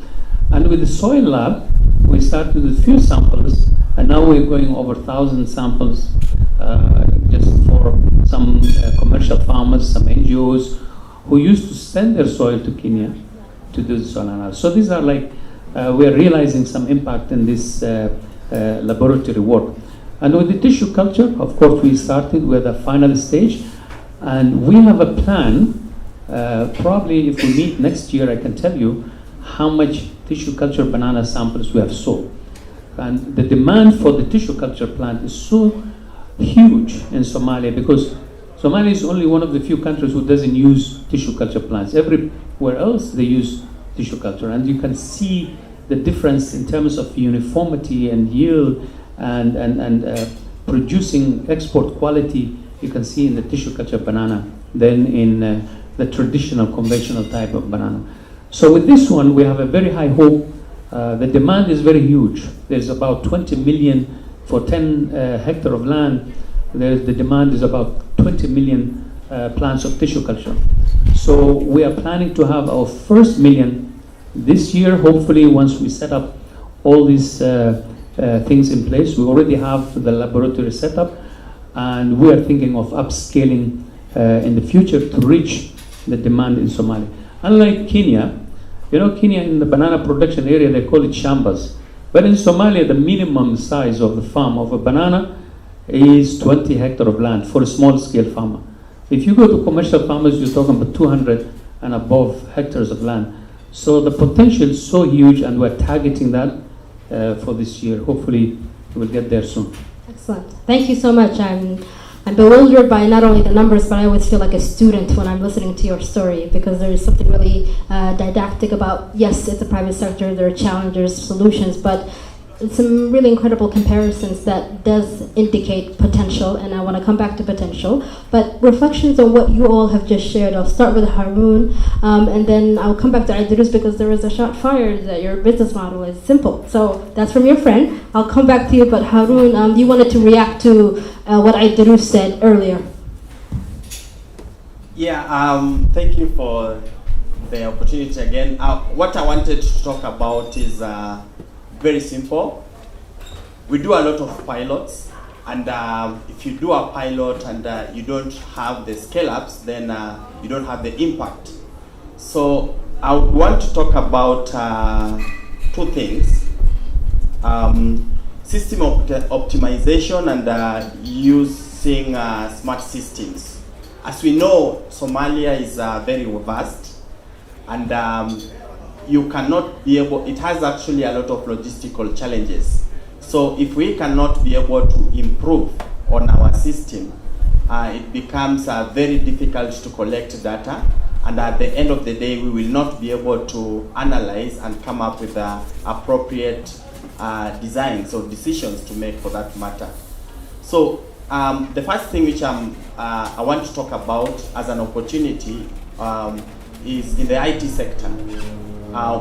And with the soil lab, we started with few samples, and now we're going over 1,000 samples just for some commercial farmers, some NGOs who used to send their soil to Kenya to do the soil analysis. So these are like, we're realizing some impact in this laboratory work. And with the tissue culture, of course, we started with a final stage, and we have a plan. Probably if we meet next year, I can tell you how much tissue culture banana samples we have sold. And the demand for the tissue culture plant is so huge in Somalia, because Somalia is only one of the few countries who doesn't use tissue culture plants. Everywhere else they use tissue culture, and you can see the difference in terms of uniformity and yield and producing export quality. You can see in the tissue culture banana than in the traditional conventional type of banana. So with this one, we have a very high hope. The demand is very huge. There's about 20 million for 10 hectare of land. The demand is about 20 million plants of tissue culture. So we are planning to have our first million this year, hopefully, once we set up all these things in place. We already have the laboratory set up, and we are thinking of upscaling in the future to reach the demand in Somalia. Unlike Kenya, Kenya in the banana production area, they call it shambas. But in Somalia, the minimum size of the farm of a banana is 20 hectares of land for a small scale farmer. If you go to commercial farmers, you're talking about 200 and above hectares of land. So the potential is so huge, and we're targeting that for this year. Hopefully we'll get there soon. Excellent. Thank you so much. I'm bewildered by not only the numbers, but I always feel like a student when I'm listening to your story, because there is something really didactic about, yes, it's a private sector, there are challenges, solutions, but some really incredible comparisons that does indicate potential, and I want to come back to potential. But reflections on what you all have just shared. I'll start with Haroon, and then I'll come back to Aidarus, because there was a shot fired that your business model is simple. So that's from your friend. I'll come back to you, but Haroon, you wanted to react to what Aidarus said earlier. Yeah, thank you for the opportunity again. What I wanted to talk about is very simple. We do a lot of pilots, and if you do a pilot and you don't have the scale-ups, then you don't have the impact. So I would want to talk about two things. System optimization and using smart systems. As we know, Somalia is very vast, and you cannot be able, it has actually a lot of logistical challenges. So if we cannot be able to improve on our system, it becomes very difficult to collect data, and at the end of the day, we will not be able to analyze and come up with the appropriate designs or decisions to make for that matter. So the first thing which I want to talk about as an opportunity is in the IT sector.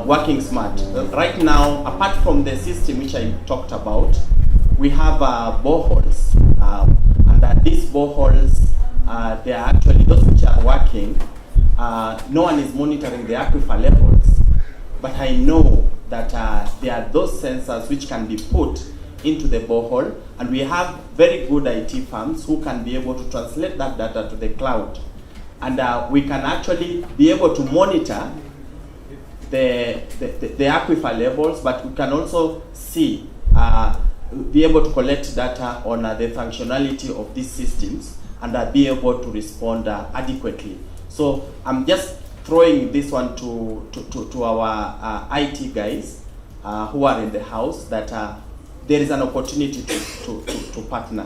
Working smart. Right now, apart from the system which I talked about, we have boreholes, and these boreholes, they are actually those which are working. No one is monitoring the aquifer levels, but I know that there are those sensors which can be put into the borehole, and we have very good IT firms who can be able to translate that data to the cloud, and we can actually be able to monitor the aquifer levels, but we can also see, be able to collect data on the functionality of these systems, and be able to respond adequately. So I'm just throwing this one to our IT guys who are in the house, that there is an opportunity to partner.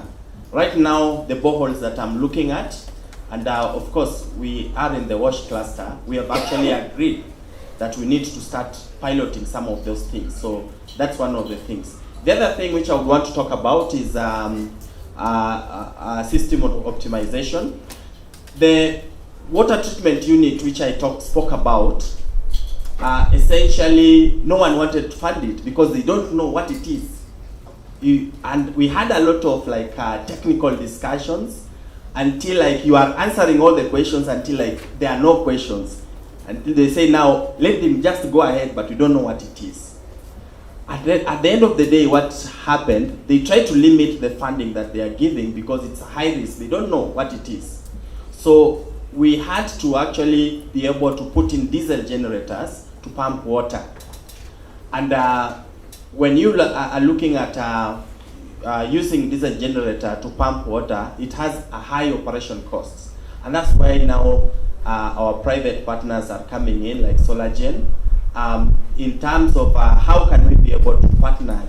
Right now, the boreholes that I'm looking at, and of course we are in the WASH cluster, we have actually agreed that we need to start piloting some of those things. So that's one of the things. The other thing which I would want to talk about is system optimization. The water treatment unit which I spoke about, essentially no one wanted to fund it because they don't know what it is. And we had a lot of technical discussions until you are answering all the questions until there are no questions. Until they say, now, let them just go ahead, but we don't know what it is. At the end of the day, what happened, they try to limit the funding that they are giving because it's high risk. They don't know what it is. So we had to actually be able to put in diesel generators to pump water. And when you are looking at using diesel generator to pump water, it has a high operation costs. And that's why now our private partners are coming in, like SolarGen, in terms of how can we be able to partner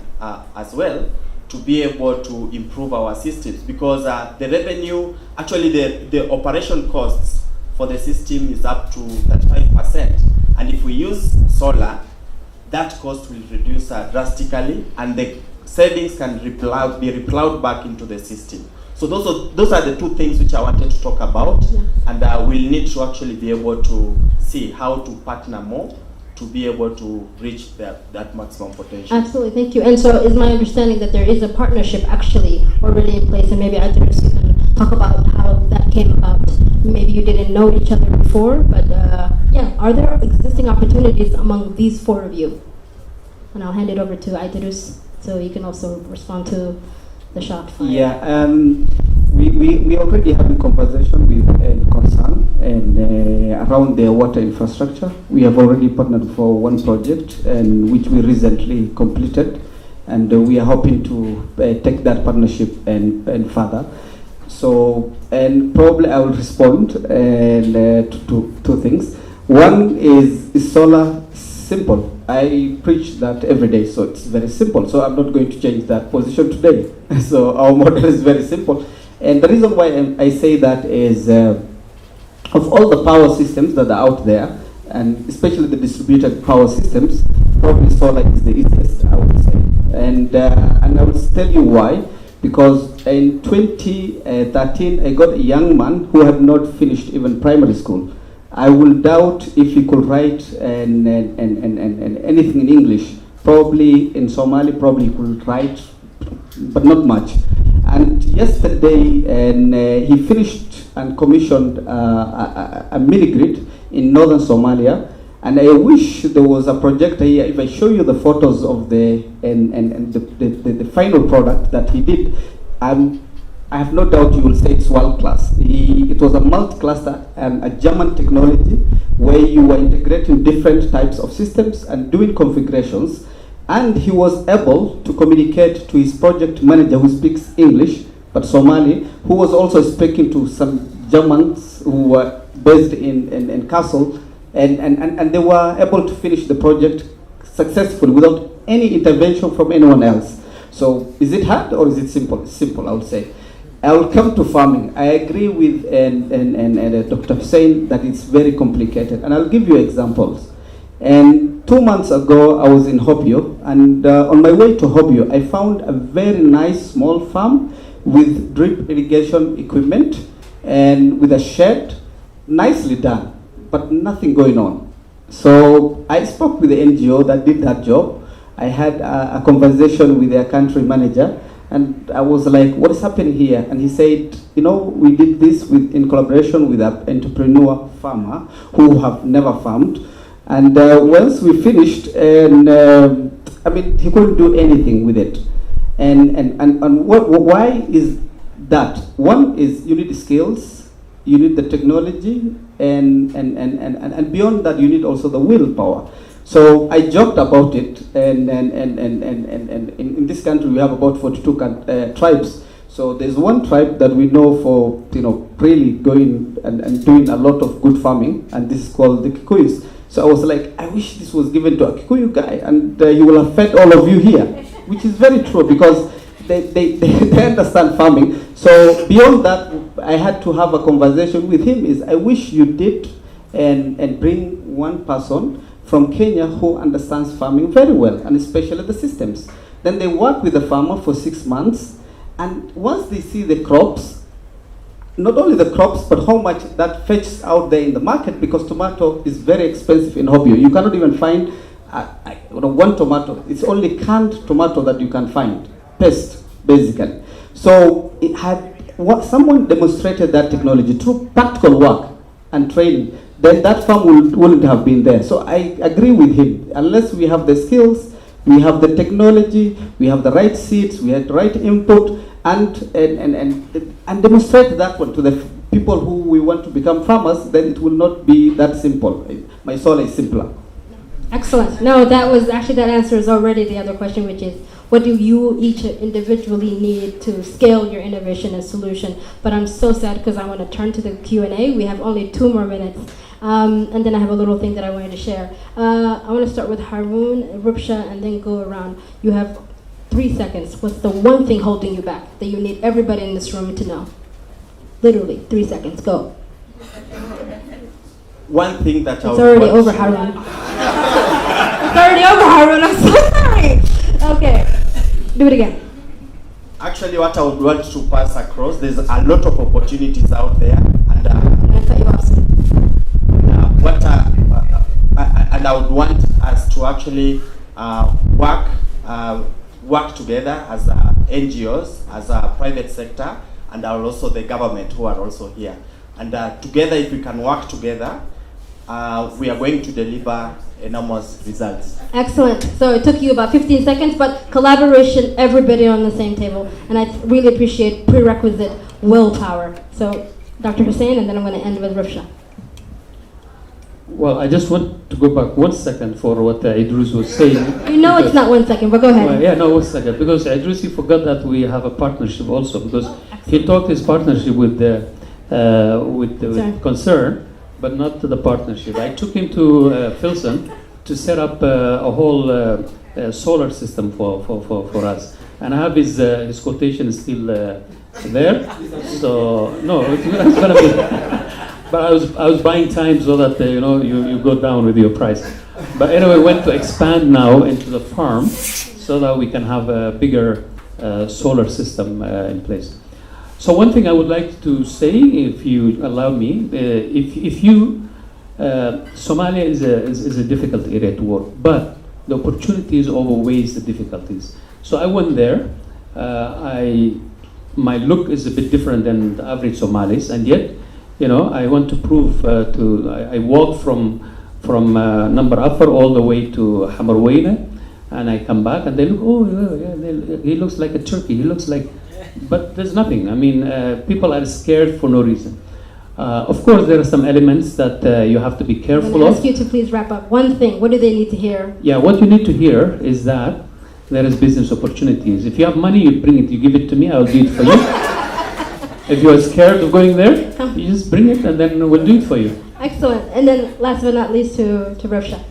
as well to be able to improve our systems, because the revenue, actually the operation costs for the system is up to 35%, and if we use solar, that cost will reduce drastically, and the savings can be replowed back into the system. So those are the two things which I wanted to talk about, and we'll need to actually be able to see how to partner more to be able to reach that maximum potential. Absolutely, thank you. And so is my understanding that there is a partnership actually already in place, and maybe Aidarus, you can talk about how that came about. Maybe you didn't know each other before, but yeah, are there existing opportunities among these four of you? And I'll hand it over to Aidarus so you can also respond to the shot fired. Yeah, we already have a conversation with concern and around the water infrastructure. We have already partnered for one project, and which we recently completed, and we are hoping to take that partnership and further. So, and probably I will respond to two things. One is solar simple. I preach that every day, so it's very simple. So I'm not going to change that position today. So our model is very simple. And the reason why I say that is of all the power systems that are out there, and especially the distributed power systems, probably solar is the easiest, I would say. And I will tell you why. Because in 2013, I got a young man who had not finished even primary school. I will doubt if he could write and anything in English. Probably in Somali, probably he could write, but not much. And yesterday, he finished and commissioned a mini grid in northern Somalia. And I wish there was a projector here. If I show you the photos of the final product that he did, I have no doubt you will say it's world class. It was a multi-cluster and a German technology where you were integrating different types of systems and doing configurations. And he was able to communicate to his project manager who speaks English, but Somali, who was also speaking to some Germans who were based in Kassel. And they were able to finish the project successfully without any intervention from anyone else. So is it hard or is it simple? It's simple, I would say. I will come to farming. I agree with Dr. Hussein that it's very complicated. And I'll give you examples. And 2 months ago, I was in Hobyo. And on my way to Hobyo, I found a very nice small farm with drip irrigation equipment and with a shed, nicely done, but nothing going on. So I spoke with the NGO that did that job. I had a conversation with their country manager, and I was like, what is happening here? And he said, you know, we did this in collaboration with an entrepreneur farmer who have never farmed. And once we finished, and I mean, he couldn't do anything with it. And why is that? One is you need skills, you need the technology, and beyond that, you need also the willpower. So I joked about it, and in this country we have about 42 tribes. So there's one tribe that we know for really going and doing a lot of good farming, and this is called the Kikuyus. So I was like, I wish this was given to a Kikuyu guy, and he will have fed all of you here, which is very true because they understand farming. So beyond that, I had to have a conversation with him. Is I wish you did and bring one person from Kenya who understands farming very well, and especially the systems. Then they work with the farmer for 6 months, and once they see the crops, not only the crops, but how much that fetches out there in the market, because tomato is very expensive in Hobyo. You cannot even find one tomato. It's only canned tomato that you can find, paste, basically. So it had someone demonstrated that technology through practical work and training, then that farm wouldn't have been there. So I agree with him. Unless we have the skills, we have the technology, we have the right seeds, we have the right input, and demonstrate that one to the people who we want to become farmers, then it will not be that simple. My solar is simpler. Excellent. No, that answers already the other question, which is, what do you each individually need to scale your innovation and solution? But I'm so sad because I want to turn to the Q&A. We have only 2 more minutes. And then I have a little thing that I wanted to share. I want to start with Harun, Rupsha, and then go around. You have 3 seconds. What's the one thing holding you back that you need everybody in this room to know? Literally, 3 seconds. Go. One thing that it's already over, Harun. It's already over, Harun. I'm so sorry. Okay, do it again. Actually, what I would want to pass across, there's a lot of opportunities out there, and I thought you asked. And I would want us to actually work together as NGOs, as a private sector, and also the government who are also here. And together, if we can work together, we are going to deliver enormous results. Excellent. So it took you about 15 seconds, but collaboration, everybody on the same table. And I really appreciate prerequisite willpower. So Dr. Hussein, and then I'm going to end with Rifsha. Well, I just want to go back 1 second for what Aidarus was saying. You know it's not 1 second, but go ahead. Well, yeah, no, 1 second. Because Aidarus, he forgot that we have a partnership also. Because he talked his partnership with Concern, but not the partnership. I took him to Filsan, to set up a whole solar system for us. And I have his quotation still there. So no, it's gonna be. But I was buying time so that you go down with your price. But anyway, went to expand now into the farm so that we can have a bigger solar system in place. So one thing I would like to say, if you allow me, Somalia is a difficult area to work, but the opportunities outweighs the difficulties. So I went there. My look is a bit different than the average Somalis, and yet, I want to prove I walked from Number Afar all the way to Hamarweyne, and I come back and they look, he looks like a turkey. He looks like, but there's nothing. I mean, people are scared for no reason. Of course, there are some elements that you have to be careful of. I'm going to ask you to please wrap up. One thing, what do they need to hear? Yeah, what you need to hear is that there is business opportunities. If you have money, you bring it, you give it to me, I'll do it for you. If you are scared of going there, you just bring it and then we'll do it for you. Excellent. And then last but not least to Rabsha.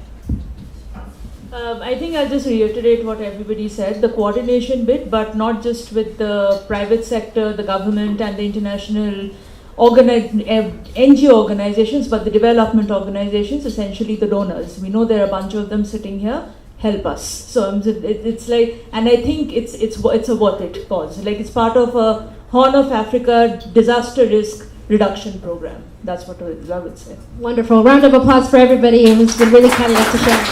I think I'll just reiterate what everybody said, the coordination bit, but not just with the private sector, the government and the international NGO organizations, but the development organizations, essentially the donors. We know there are a bunch of them sitting here. Help us. So it's like, and I think it's a worth it cause. Like it's part of a Horn of Africa disaster risk reduction program. That's what I would say. Wonderful. Round of applause for everybody who's been really kind enough to share.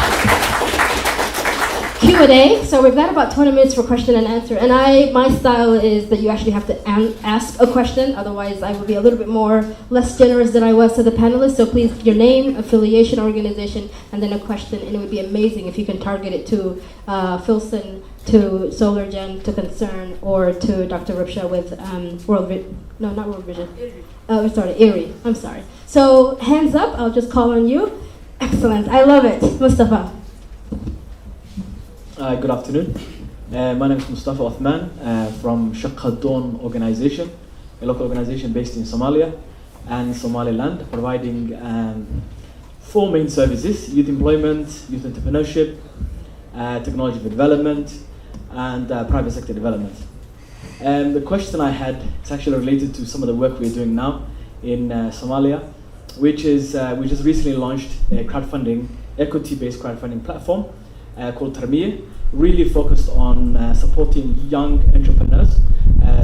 Q&A. So we've got about 20 minutes for question and answer. And my style is that you actually have to ask a question. Otherwise, I would be a little bit less generous than I was to the panelists. So please, your name, affiliation, organization, and then a question. And it would be amazing if you can target it to Filsan, to SolarGen, to Concern, or to Dr. Rabsha with not World Vision. IRI. I'm sorry. So hands up. I'll just call on you. Excellent. I love it. Mustafa. Good afternoon. My name is Mustafa Othman from Shaqadon organization, a local organization based in Somalia and Somaliland, providing 4 main services: youth employment, youth entrepreneurship, technology for development, and private sector development. And the question I had is actually related to some of the work we're doing now in Somalia, which is we just recently launched a crowdfunding, equity-based crowdfunding platform called Tarmiya, really focused on supporting young entrepreneurs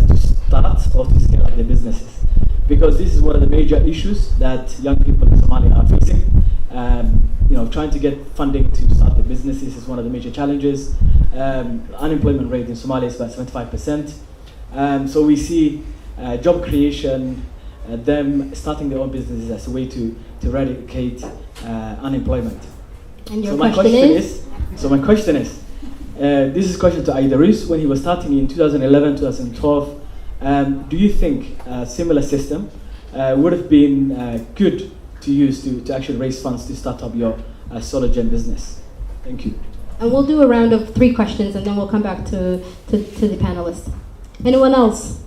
to start or to scale up their businesses. Because this is one of the major issues that young people in Somalia are facing. Trying to get funding to start their businesses is one of the major challenges. Unemployment rate in Somalia is about 75%. So we see job creation, them starting their own businesses as a way to eradicate unemployment. And your question is? So my question is, this is a question to Aidarus. When he was starting in 2011, 2012, do you think a similar system would have been good to use to actually raise funds to start up your SolarGen business? Thank you. And we'll do a round of 3 questions and then we'll come back to the panelists. Anyone else?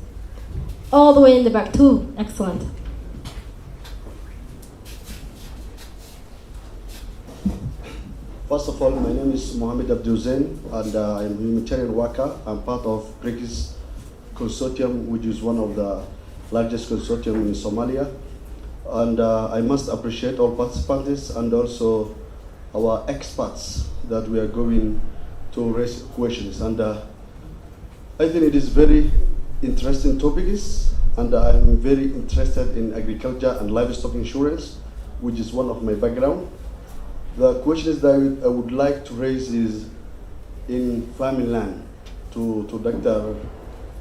All the way in the back, 2. Excellent. First of all, my name is Mohammed Abdul Zain, and I'm a humanitarian worker. I'm part of BRCiS Consortium, which is one of the largest consortium in Somalia. And I must appreciate all participants and also our experts that we are going to raise questions. And I think it is very interesting topics, and I'm very interested in agriculture and livestock insurance, which is one of my background. The questions that I would like to raise is in farming land to Dr.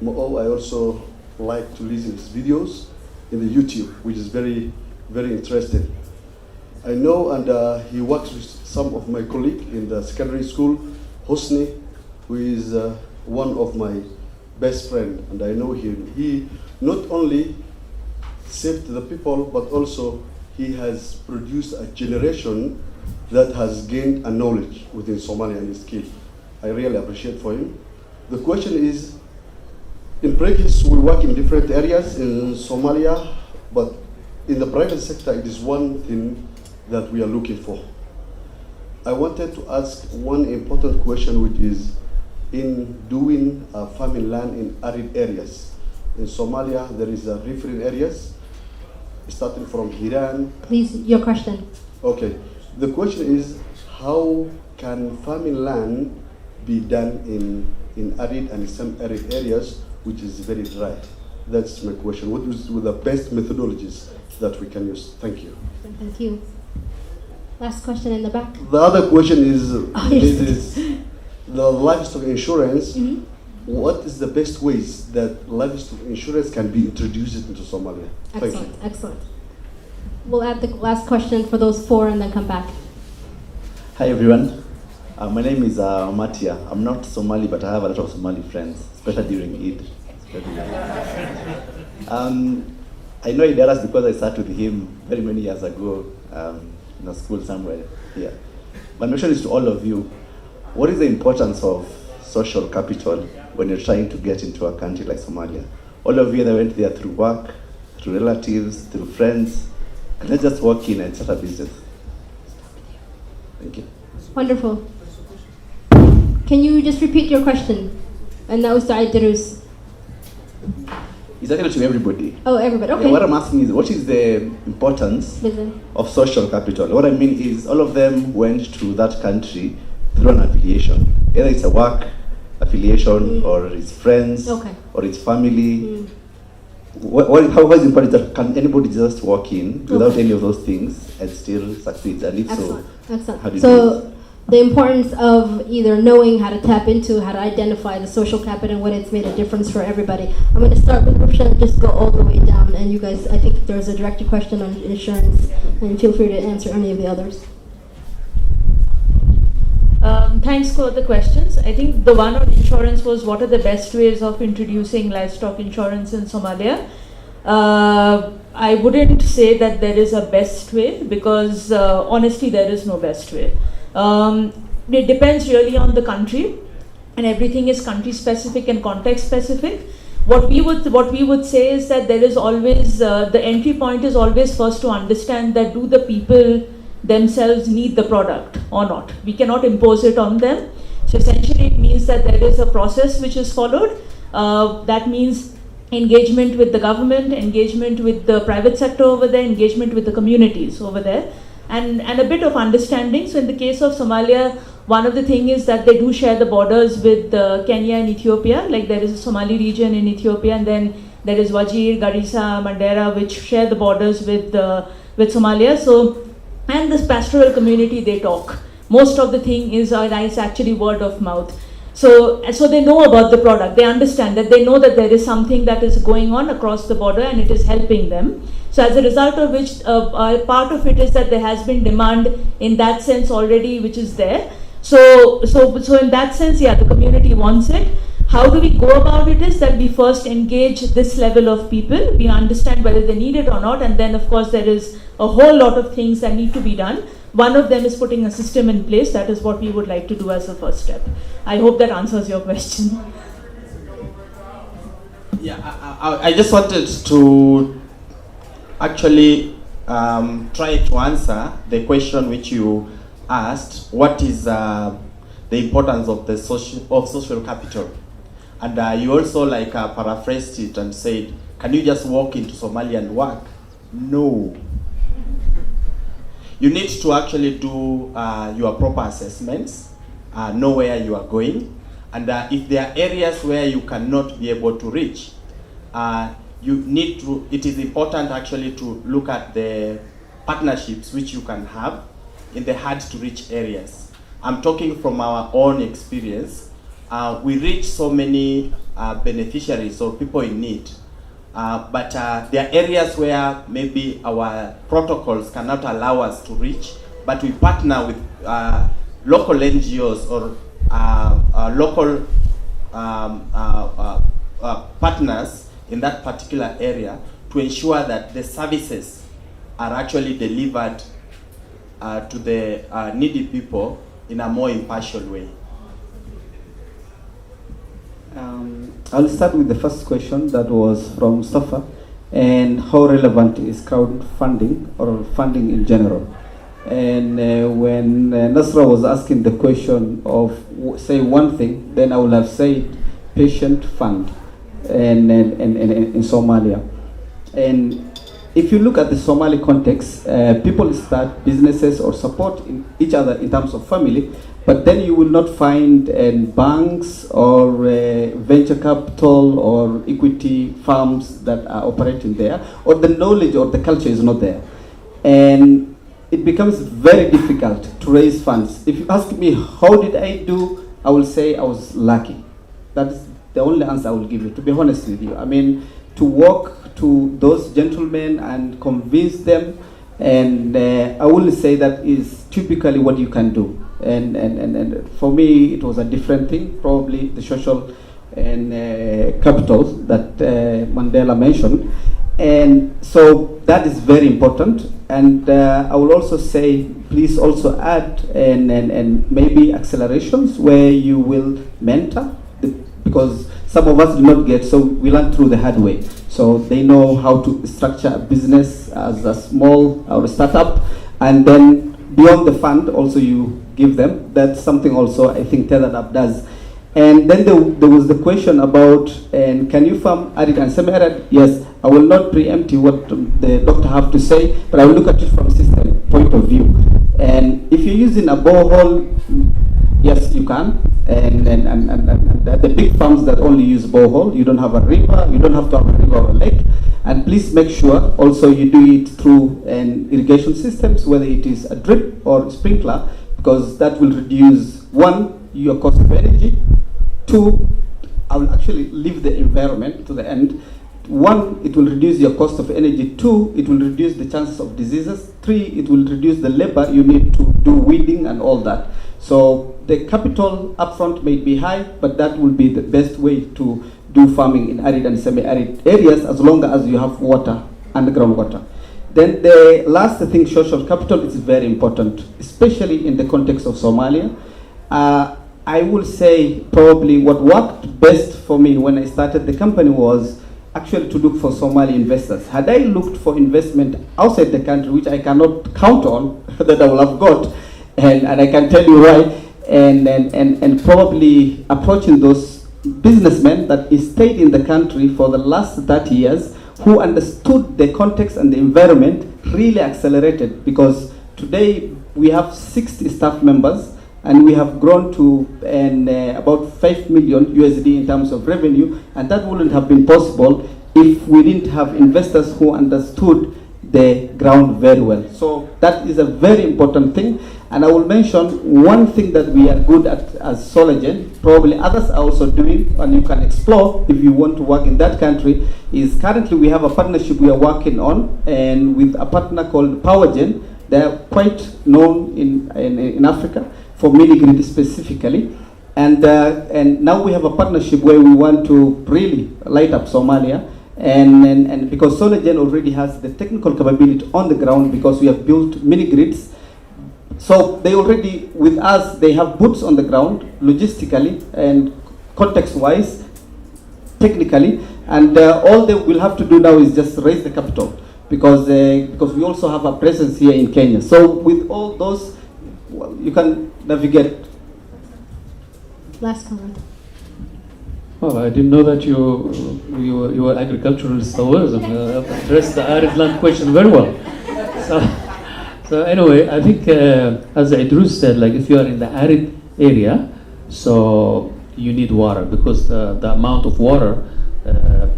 Mo'o. I also like to listen to his videos in the YouTube, which is very, very interesting. I know, and he works with some of my colleagues in the secondary school, Hussein, who is one of my best friend, and I know him. He not only saved the people, but also he has produced a generation that has gained a knowledge within Somalia and skill. I really appreciate for him. The question is, in BRCiS, we work in different areas in Somalia, but in the private sector, it is one thing that we are looking for. I wanted to ask one important question, which is in doing farming land in arid areas. In Somalia, there is riverine areas, starting from Hiran. Please, your question. Okay. The question is, how can farming land be done in arid and semi-arid areas, which is very dry? That's my question. What is the best methodologies that we can use? Thank you. Thank you. Last question in the back. The other question is, yes. The livestock insurance. Mm-hmm. What is the best ways that livestock insurance can be introduced into Somalia? Excellent, Thank you. excellent. We'll add the last question for those four and then come back. Hi everyone. My name is Matia. I'm not Somali, but I have a lot of Somali friends, especially during Eid. I know Aidarus because I sat with him very many years ago in a school somewhere here. My question is to all of you. What is the importance of social capital when you're trying to get into a country like Somalia? All of you that went there through work, through relatives, through friends, can I just walk in and start a business? Thank you. Wonderful. Can you just repeat your question? And that was to Aidarus. It's actually to everybody. Oh, everybody, okay. Yeah, what I'm asking is, what is the importance of social capital? What I mean is, all of them went to that country through an affiliation. Either it's a work affiliation, or it's friends, or it's family. How is it important that can anybody just walk in without any of those things and still succeed? And if Excellent. so, Excellent. how do you do So the importance of either knowing how to tap into, how to identify the social capital and what it's made a difference for everybody. I'm going to start with Rupsha and just go all the way down. And you guys, I think there's a directed question on insurance, and feel free to answer any of the others. Thanks for the questions. I think the one on insurance was, what are the best ways of introducing livestock insurance in Somalia? I wouldn't say that there is a best way, because honestly there is no best way. It depends really on the country, and everything is country specific and context specific. What we would say is that there is always the entry point is always first to understand that do the people themselves need the product or not. We cannot impose it on them. So essentially it means that there is a process which is followed. That means engagement with the government, engagement with the private sector over there, engagement with the communities over there, and a bit of understanding. So in the case of Somalia, one of the things is that they do share the borders with Kenya and Ethiopia. Like there is a Somali region in Ethiopia, and then there is Wajir, Garissa, Mandera, which share the borders with Somalia. So, and this pastoral community, they talk. Most of the thing is actually word of mouth. So they know about the product. They understand that, they know that there is something that is going on across the border and it is helping them. So as a result of which, part of it is that there has been demand in that sense already, which is there. So in that sense, yeah, the community wants it. How do we go about it is that we first engage this level of people. We understand whether they need it or not. And then, of course, there is a whole lot of things that need to be done. One of them is putting a system in place. That is what we would like to do as a first step. I hope that answers your question. Yeah, I just wanted to actually try to answer the question which you asked. What is the importance of the social capital? And you also paraphrased it and said, can you just walk into Somalia and work? No. You need to actually do your proper assessments, know where you are going, and if there are areas where you cannot be able to reach, it is important actually to look at the partnerships which you can have in the hard to reach areas. I'm talking from our own experience. We reach so many beneficiaries or people in need. But there are areas where maybe our protocols cannot allow us to reach, but we partner with local NGOs or local partners in that particular area to ensure that the services are actually delivered to the needy people in a more impartial way. I'll start with the first question that was from Mustafa, and how relevant is crowdfunding or funding in general? And when Nasra was asking the question of say one thing, then I would have said patient fund and in Somalia. And if you look at the Somali context, people start businesses or support each other in terms of family, but then you will not find banks or venture capital or equity firms that are operating there, or the knowledge or the culture is not there. And it becomes very difficult to raise funds. If you ask me, how did I do? I will say I was lucky. That is the only answer I will give you, to be honest with you. I mean, to walk to those gentlemen and convince them, and I will say that is typically what you can do. And for me, it was a different thing, probably the social and capital that Mandela mentioned. And so that is very important. And I will also say, please also add and maybe accelerations where you will mentor, because some of us do not get, so we learn through the hard way. So they know how to structure a business as a small or a startup, and then beyond the fund also you give them. That's something also I think Tethered Up does. And then there was the question about, can you farm arid and semi-arid? Yes, I will not preempt you what the doctor have to say, but I will look at it from system point of view. And if you're using a borehole, yes, you can. And the big farms that only use borehole, you don't have a river, you don't have to have a river or a lake. And please make sure also you do it through irrigation systems, whether it is a drip or sprinkler, because that will reduce, one, your cost of energy. Two, I will actually leave the environment to the end. One, it will reduce your cost of energy. Two, it will reduce the chances of diseases. Three, it will reduce the labor you need to do weeding and all that. So the capital upfront may be high, but that will be the best way to do farming in arid and semi-arid areas, as long as you have water, underground water. Then the last thing, social capital, is very important, especially in the context of Somalia. I will say probably what worked best for me when I started the company was actually to look for Somali investors. Had I looked for investment outside the country, which I cannot count on, that I will have got, and I can tell you why, and probably approaching those businessmen that stayed in the country for the last 30 years, who understood the context and the environment, really accelerated, because today we have 60 staff members, and we have grown to about 5 million USD in terms of revenue, and that wouldn't have been possible if we didn't have investors who understood the ground very well. So that is a very important thing. And I will mention one thing that we are good at as SolarGen, probably others are also doing, and you can explore if you want to work in that country, is currently we have a partnership we are working on, and with a partner called PowerGen. They are quite known in Africa for mini-grid specifically. And now we have a partnership where we want to really light up Somalia. And because SolarGen already has the technical capability on the ground, because we have built mini-grids. So they already, with us, they have boots on the ground, logistically and context-wise, technically. And all they will have to do now is just raise the capital, because we also have a presence here in Kenya. So with all those, well, you can navigate. Last comment. Well, I didn't know that you were agriculturalist always, and addressed the arid land question very well. So anyway, I think as Aidarus said, like if you are in the arid area, so you need water, because the amount of water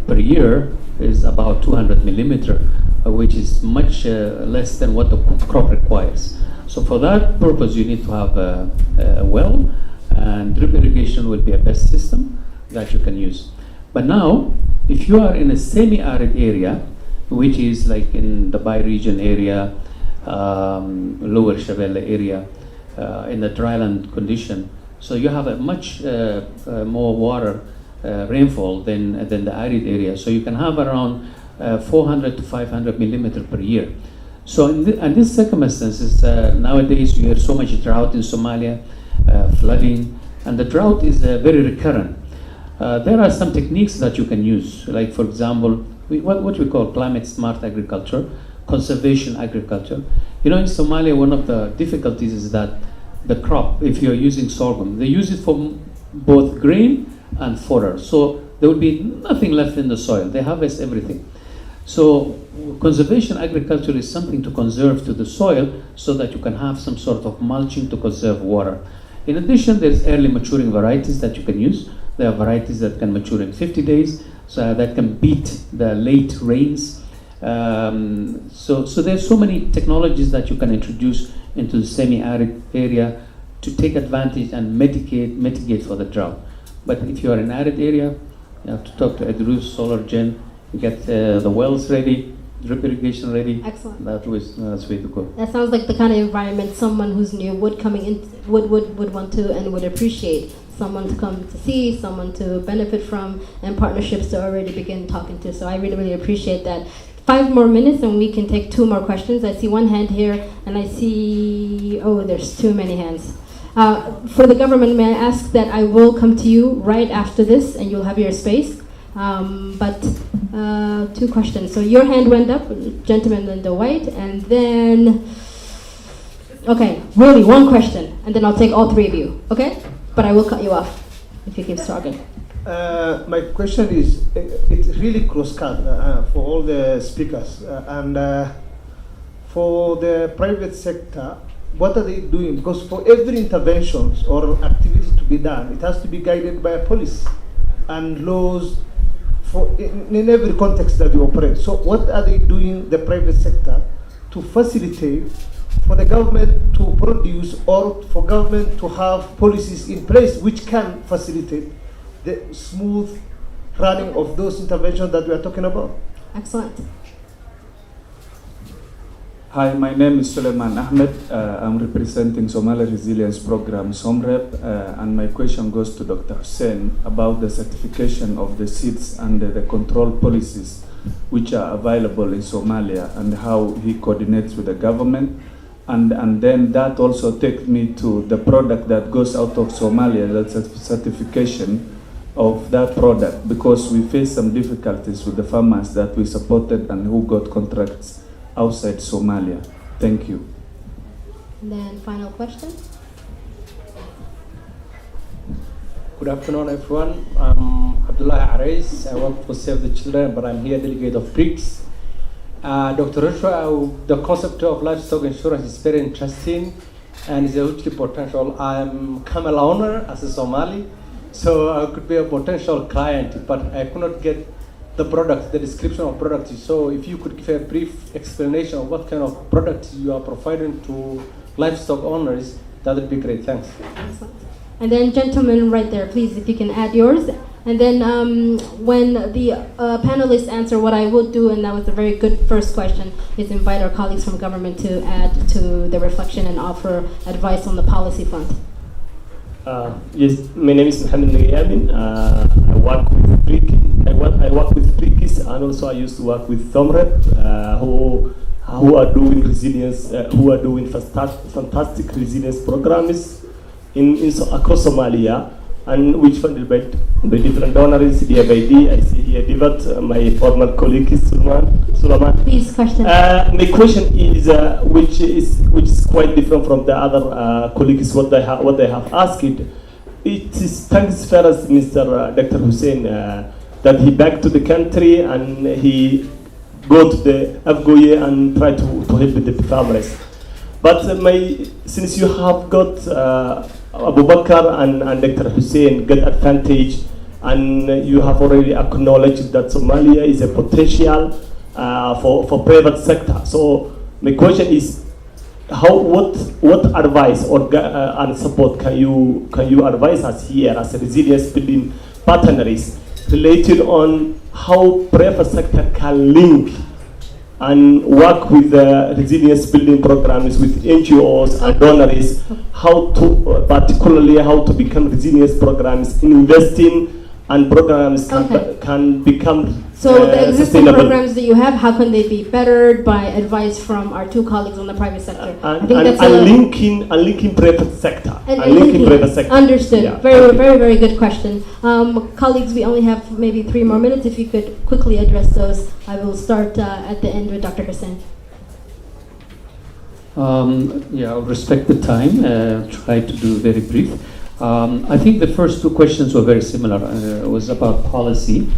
per year is about 200 millimeter, which is much less than what the crop requires. So for that purpose, you need to have a well, and drip irrigation will be a best system that you can use. But now, if you are in a semi-arid area, which is like in the bioregion area, lower Shabelle area, in the dryland condition, so you have a much more water rainfall than the arid area. So you can have around 400 to 500 millimeter per year. So in these circumstances, nowadays you hear so much drought in Somalia, flooding, and the drought is very recurrent. There are some techniques that you can use, like for example, what we call climate smart agriculture, conservation agriculture. You know, in Somalia, one of the difficulties is that the crop, if you're using sorghum, they use it for both grain and fodder. So there will be nothing left in the soil. They harvest everything. So conservation agriculture is something to conserve to the soil so that you can have some sort of mulching to conserve water. In addition, there's early maturing varieties that you can use. There are varieties that can mature in 50 days, so that can beat the late rains. So there's so many technologies that you can introduce into the semi-arid area to take advantage and mitigate for the drought. But if you are in arid area, you have to talk to Aidarus, SolarGen, get the wells ready, drip irrigation ready. Excellent. That's way to go. That sounds like the kind of environment someone who's new would want to and would appreciate. Someone to come to see, someone to benefit from, and partnerships to already begin talking to. So I really, really appreciate that. 5 more minutes and we can take 2 more questions. I see one hand here and I see, there's too many hands. For the government, may I ask that I will come to you right after this and you'll have your space. But 2 questions. So your hand went up, gentleman in the white, and then, okay, really 1 question, and then I'll take all 3 of you, okay? But I will cut you off if you keep struggling. My question is, it's really cross-cut for all the speakers. And for the private sector, what are they doing? Because for every intervention or activity to be done, it has to be guided by a policy and laws in every context that they operate. So what are they doing, the private sector, to facilitate for the government to produce or for government to have policies in place which can facilitate the smooth running of those interventions that we are talking about? Excellent. Hi, my name is Suleiman Ahmed. I'm representing Somali Resilience Program, SomReP, and my question goes to Dr. Hussein about the certification of the seeds and the control policies which are available in Somalia and how he coordinates with the government. And then that also takes me to the product that goes out of Somalia, that's a certification of that product, because we face some difficulties with the farmers that we supported and who got contracts outside Somalia. Thank you. And then final question. Good afternoon, everyone. I'm Abdullah Arais. I work for Save the Children, but I'm here delegate of BRCiS. Dr. Rushwa, the concept of livestock insurance is very interesting and is a hugely potential. I'm camel owner as a Somali, so I could be a potential client, but I could not get the product, the description of product. So if you could give a brief explanation of what kind of products you are providing to livestock owners, that would be great. Thanks. Excellent. And then gentlemen right there, please, if you can add yours. And then when the panelists answer, what I would do, and that was a very good first question, is invite our colleagues from government to add to the reflection and offer advice on the policy front. Yes, my name is Mohammed Yamin. I work with BRCiS, and also I used to work with SomReP, who are doing resilience, who are doing fantastic resilience programs across Somalia, and which funded by different donors, DFID. I see here Divat, my former colleague is Sulaiman. Please, question. My question is, which is quite different from the other colleagues what they have asked. It is thanks first, Mr. Dr. Hussein, that he back to the country and he go to the Afgoye and try to help the farmers. But since you have got Abubaker and Dr. Hussein get advantage, and you have already acknowledged that Somalia is a potential for private sector. So my question is, what advice or and support can you advise us here as a resilience building partners related on how private sector can link and work with the resilience building programs with NGOs and donors, particularly how to become resilience programs, investing and programs can become so the existing programs that you have, how can they be bettered by advice from our 2 colleagues on the private sector? And linking private sector. Linking private sector. Understood. Yeah. Very good question. Colleagues, we only have maybe 3 more minutes. If you could quickly address those, I will start at the end with Dr. Hussein. Yeah, I'll respect the time, try to do very brief. I think the first two questions were very similar. It was about policy.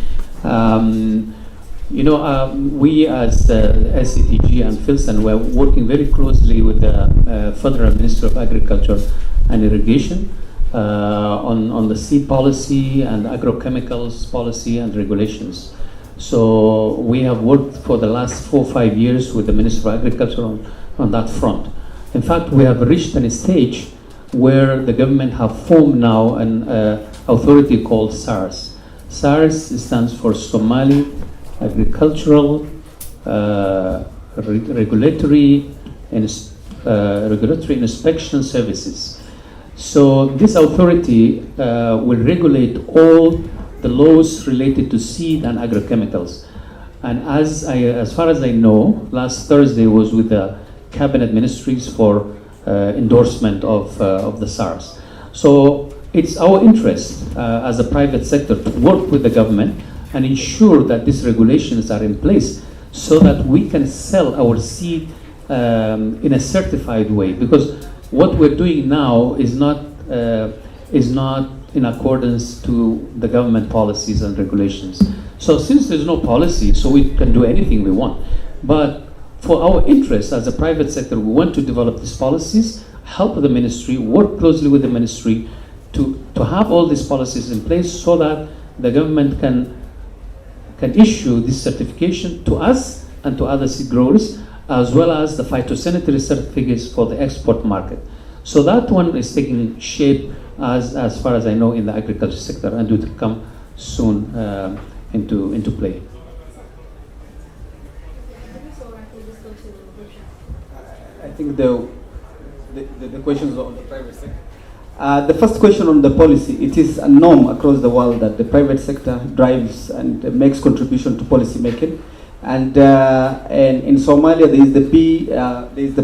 We as SCTG and Filsan were working very closely with the Federal Ministry of Agriculture and Irrigation on the seed policy and agrochemicals policy and regulations. So we have worked for the last 4 or 5 years with the Ministry of Agriculture on that front. In fact, we have reached a stage where the government have formed now an authority called SARS. SARS stands for Somali Agricultural Regulatory Inspection Services. So this authority will regulate all the laws related to seed and agrochemicals. And as far as I know, last Thursday was with the cabinet ministries for endorsement of the SARS. So it's our interest as a private sector to work with the government and ensure that these regulations are in place so that we can sell our seed in a certified way. Because what we're doing now is not in accordance to the government policies and regulations. So since there's no policy, so we can do anything we want. But for our interest as a private sector, we want to develop these policies, help the ministry, work closely with the ministry to have all these policies in place so that the government can issue this certification to us and to other seed growers, as well as the phytosanitary certificates for the export market. So that one is taking shape as far as I know in the agriculture sector and will come soon into play. I think the questions on the private sector. The first question on the policy, it is a norm across the world that the private sector drives and makes contribution to policy making. And in Somalia, there is the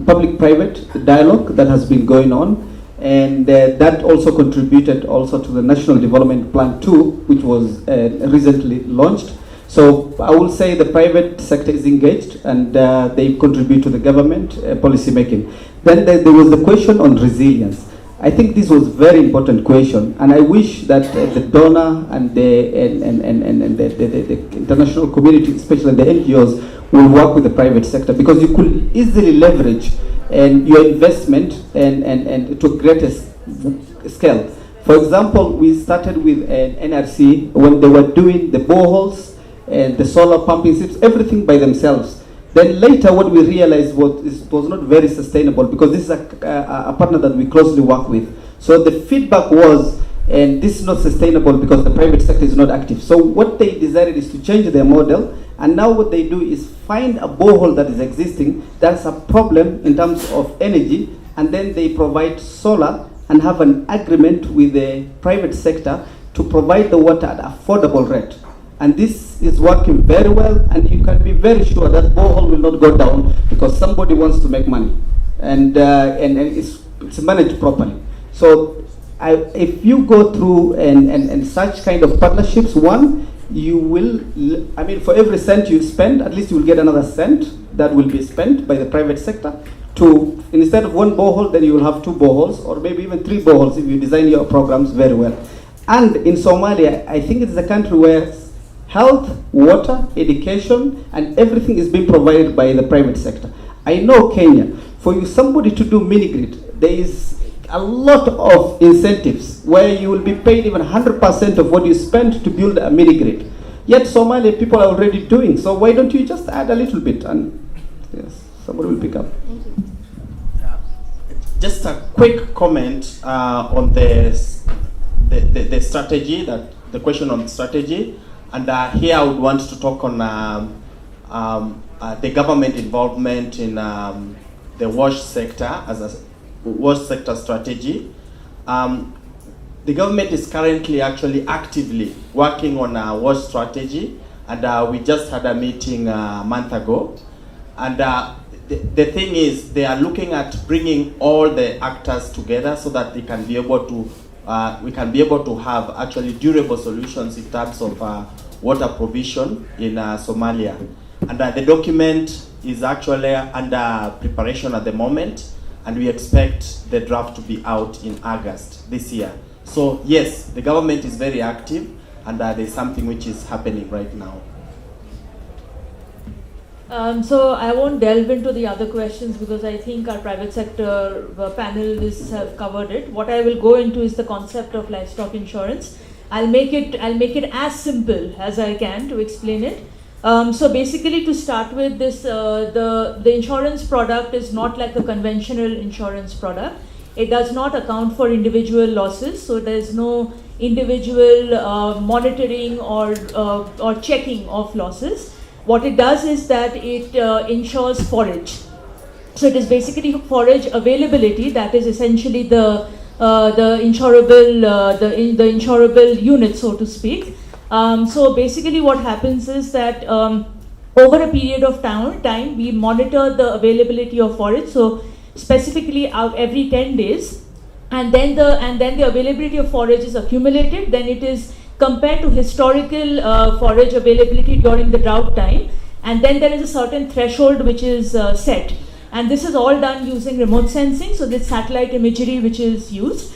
public-private dialogue that has been going on, and that also contributed also to the National Development Plan 2, which was recently launched. So I will say the private sector is engaged and they contribute to the government policy making. Then there was the question on resilience. I think this was a very important question, and I wish that the donor and the international community, especially the NGOs, will work with the private sector, because you could easily leverage your investment and to a greater scale. For example, we started with an NRC when they were doing the boreholes and the solar pumping systems, everything by themselves. Then later what we realized was not very sustainable, because this is a partner that we closely work with. So the feedback was, and this is not sustainable because the private sector is not active. So what they decided is to change their model, and now what they do is find a borehole that is existing, that's a problem in terms of energy, and then they provide solar and have an agreement with the private sector to provide the water at affordable rate. And this is working very well, and you can be very sure that borehole will not go down because somebody wants to make money, and it's managed properly. So if you go through and such kind of partnerships, one, you will, I mean, for every cent you spend, at least you will get another cent that will be spent by the private sector. To, instead of one borehole, then you will have 2 boreholes, or maybe even 3 boreholes if you design your programs very well. And in Somalia, I think it's a country where health, water, education, and everything is being provided by the private sector. I know Kenya, for somebody to do mini-grid, there is a lot of incentives where you will be paid even 100% of what you spend to build a mini-grid. Yet Somalia people are already doing, so why don't you just add a little bit, and yes, somebody will pick up. Thank you. Just a quick comment on the strategy, the question on strategy. And here I would want to talk on the government involvement in the wash sector as a wash sector strategy. The government is currently actually actively working on a wash strategy, and we just had a meeting a month ago. And the thing is, they are looking at bringing all the actors together so that they can be able to we can be able to have actually durable solutions in terms of water provision in Somalia. And the document is actually under preparation at the moment, and we expect the draft to be out in August this year. So yes, the government is very active, and there's something which is happening right now. So I won't delve into the other questions because I think our private sector panelists have covered it. What I will go into is the concept of livestock insurance. I'll make it as simple as I can to explain it. So basically, to start with, this the insurance product is not like a conventional insurance product. It does not account for individual losses, so there is no individual monitoring or checking of losses. What it does is that it insures forage. So it is basically forage availability that is essentially the insurable unit, so to speak. So basically what happens is that over a period of time we monitor the availability of forage, so specifically every 10 days, and then the availability of forage is accumulated, then it is compared to historical forage availability during the drought time, and then there is a certain threshold which is set, and this is all done using remote sensing, so this satellite imagery which is used.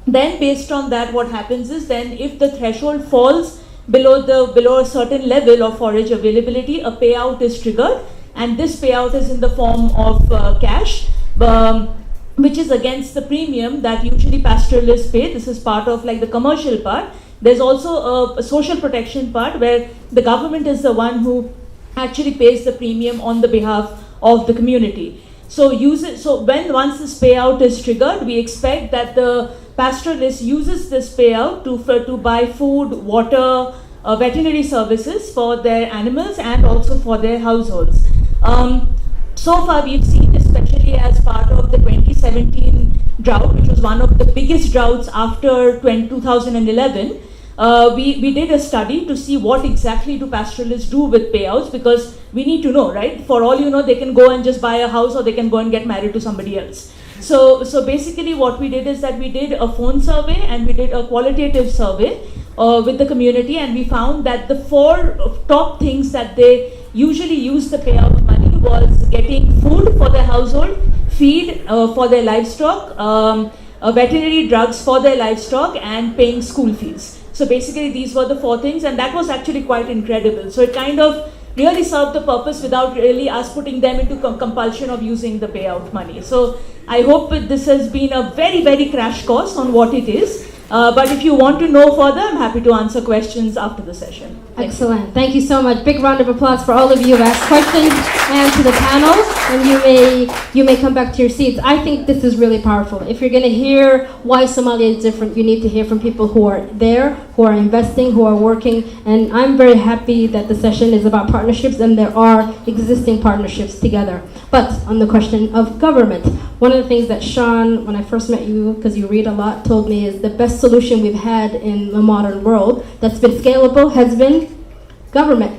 Then based on that, what happens is, then if the threshold falls below a certain level of forage availability, a payout is triggered, and this payout is in the form of cash, which is against the premium that usually pastoralists pay. This is part of like the commercial part. There's also a social protection part where the government is the one who actually pays the premium on the behalf of the community. So once this payout is triggered, we expect that the pastoralist uses this payout to buy food, water, veterinary services for their animals and also for their households. So far we've seen, especially as part of the 2017 drought, which was one of the biggest droughts after 2011, we did a study to see what exactly do pastoralists do with payouts, because we need to know, right? For all you know, they can go and just buy a house, or they can go and get married to somebody else. So basically what we did is that we did a phone survey and we did a qualitative survey with the community, and we found that the 4 top things that they usually use the payout money was getting food for their household, feed for their livestock, veterinary drugs for their livestock, and paying school fees. So basically these were the 4 things, and that was actually quite incredible. So it kind of really served the purpose without really us putting them into compulsion of using the payout money. So I hope that this has been a very, very crash course on what it is. But if you want to know further, I'm happy to answer questions after the session. Excellent. Thank you so much. Big round of applause for all of you who asked questions and to the panel. And you may come back to your seats. I think this is really powerful. If you're going to hear why Somalia is different, you need to hear from people who are there, who are investing, who are working. And I'm very happy that the session is about partnerships, and there are existing partnerships together. But on the question of government, one of the things that Sean, when I first met you, because you read a lot, told me is the best solution we've had in the modern world that's been scalable has been government.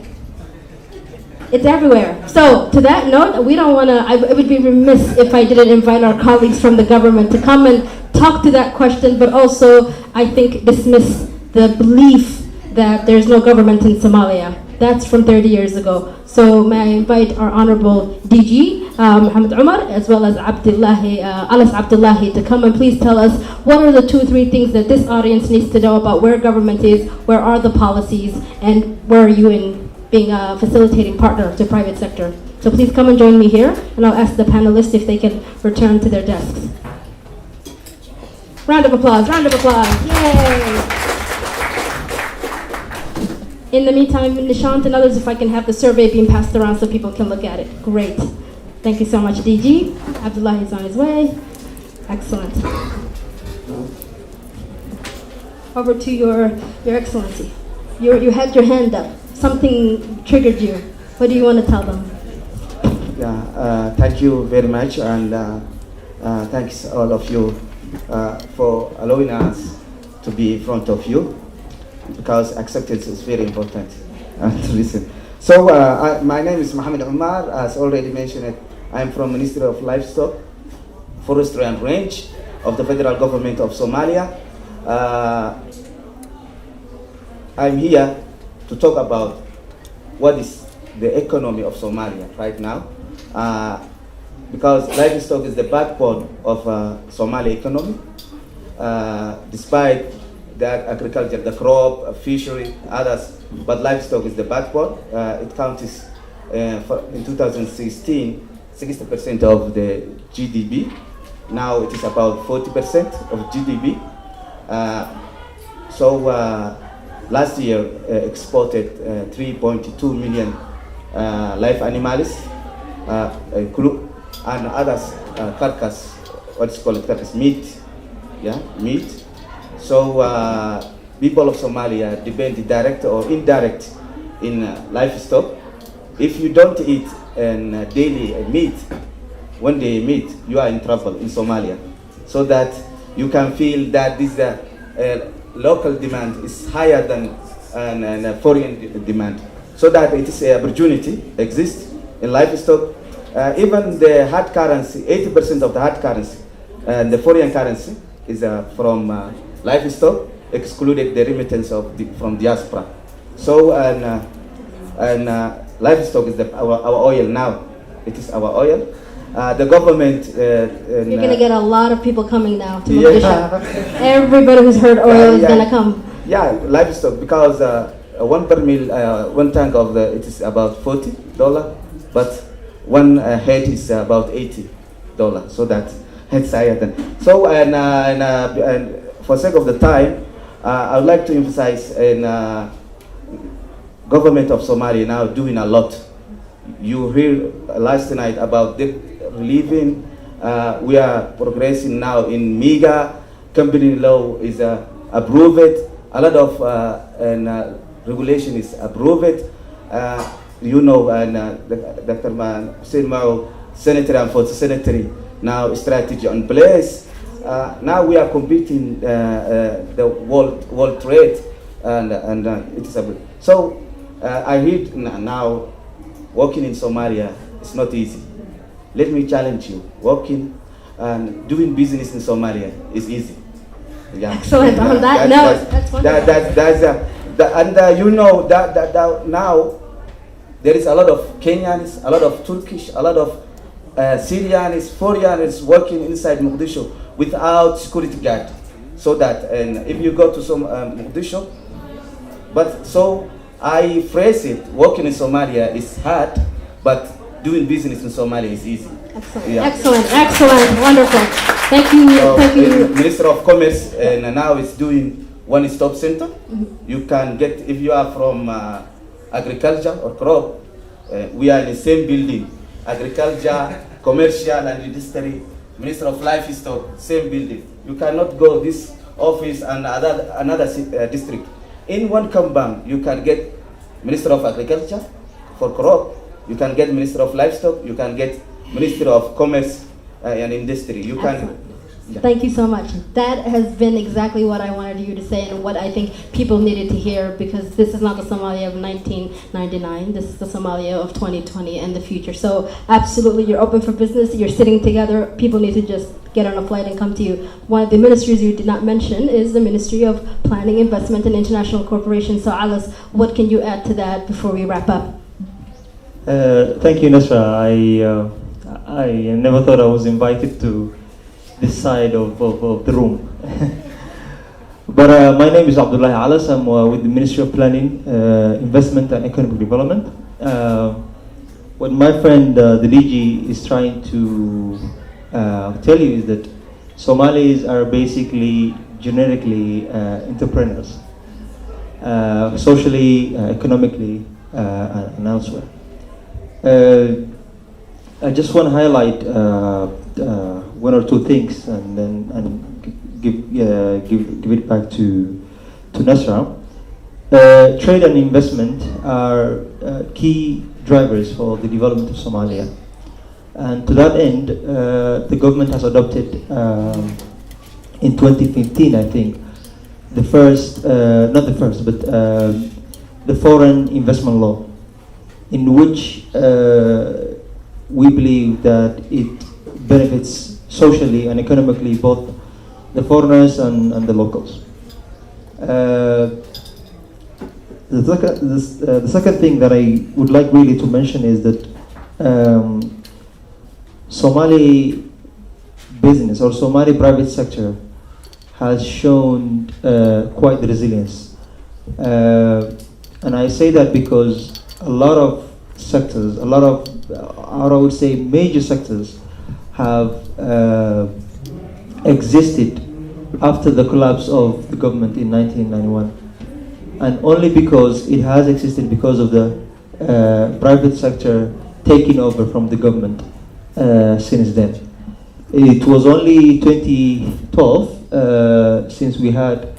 It's everywhere. So to that note, we don't want to, I would be remiss if I didn't invite our colleagues from the government to come and talk to that question, but also I think dismiss the belief that there's no government in Somalia. That's from 30 years ago. So may I invite our honorable DG, Muhammad Umar, as well as Alas Abdullahi, to come and please tell us what are the 2 or 3 things that this audience needs to know about where government is, where are the policies, and where are you in being a facilitating partner to private sector. So please come and join me here, and I'll ask the panelists if they can return to their desks. Round of applause, yay! In the meantime, Nishant and others, if I can have the survey being passed around so people can look at it. Great. Thank you so much, DG. Abdullah is on his way. Excellent. Over to your Excellency. You had your hand up. Something triggered you. What do you want to tell them? Yeah, thank you very much, and thanks all of you for allowing us to be in front of you, because acceptance is very important to listen. So my name is Mohammed Umar. As already mentioned, I'm from Ministry of Livestock, Forestry and Range of the Federal Government of Somalia. I'm here to talk about what is the economy of Somalia right now, because livestock is the backbone of Somali economy. Despite the agriculture, the crop, fishery, others, but livestock is the backbone. It counts in 2016, 60% of the GDP. Now it is about 40% of GDP. Last year exported 3.2 million live animals, and others carcass, what's called carcass meat, meat. So people of Somalia depend direct or indirect in livestock. If you don't eat daily meat, when they meet, you are in trouble in Somalia. So that you can feel that this local demand is higher than foreign demand. So that it is an opportunity exists in livestock. Even the hard currency, 80% of the hard currency and the foreign currency is from livestock, excluded the remittance from diaspora. So livestock is our oil now. It is our oil. The government. You're going to get a lot of people coming now to Mogadishu. Everybody who's heard oil is going to come. Yeah, livestock, because 1 per meal, 1 tank of it is about $40, but 1 head is about $80. So that it's higher than. So and for sake of the time, I would like to emphasize government of Somalia now doing a lot. You heard last night about debt relieving. We are progressing now in MIGA. Company law is approved. A lot of regulation is approved. Dr. Hussein, sanitary and photosanitary now strategy in place. Now we are competing the world trade, and it is a so. I heard now working in Somalia is not easy. Let me challenge you. Working and doing business in Somalia is easy. Yeah. Excellent. On that note, that's wonderful. That now there is a lot of Kenyans, a lot of Turkish, a lot of Syrians, foreigners working inside Mogadishu without security guard. So that, and if you go to some Mogadishu, but so I phrase it, working in Somalia is hard, but doing business in Somalia is easy. Excellent, yeah. excellent, wonderful. Thank you, thank you. Minister of Commerce now is doing one-stop center. You can get, if you are from agriculture or crop, we are in the same building. Agriculture, commercial and industry, Minister of Livestock, same building. You cannot go this office and another district. In one compound, you can get Minister of Agriculture for crop, you can get Minister of Livestock, you can get Minister of Commerce and Industry. You can. Yeah. Thank you so much. That has been exactly what I wanted you to say and what I think people needed to hear, because this is not the Somalia of 1999. This is the Somalia of 2020 and the future. So absolutely, you're open for business. You're sitting together. People need to just get on a flight and come to you. One of the ministries you did not mention is the Ministry of Planning, Investment, and International Cooperation. So Alice, what can you add to that before we wrap up? Thank you, Nasra. I never thought I was invited to this side of the room. But my name is Abdullah Alas. I'm with the Ministry of Planning, Investment, and Economic Development. What my friend, the DG, is trying to tell you is that Somalis are basically generically entrepreneurs, socially, economically, and elsewhere. I just want to highlight 1 or 2 things, and then give it back to Nasra. Trade and investment are key drivers for the development of Somalia. And to that end, the government has adopted in 2015, I think, the first, not the first, but the foreign investment law, in which we believe that it benefits socially and economically both the foreigners and the locals. The second thing that I would like really to mention is that Somali business or Somali private sector has shown quite the resilience. And I say that because a lot of sectors, I would say major sectors have existed after the collapse of the government in 1991. And only because it has existed because of the private sector taking over from the government since then. It was only 2012 since we had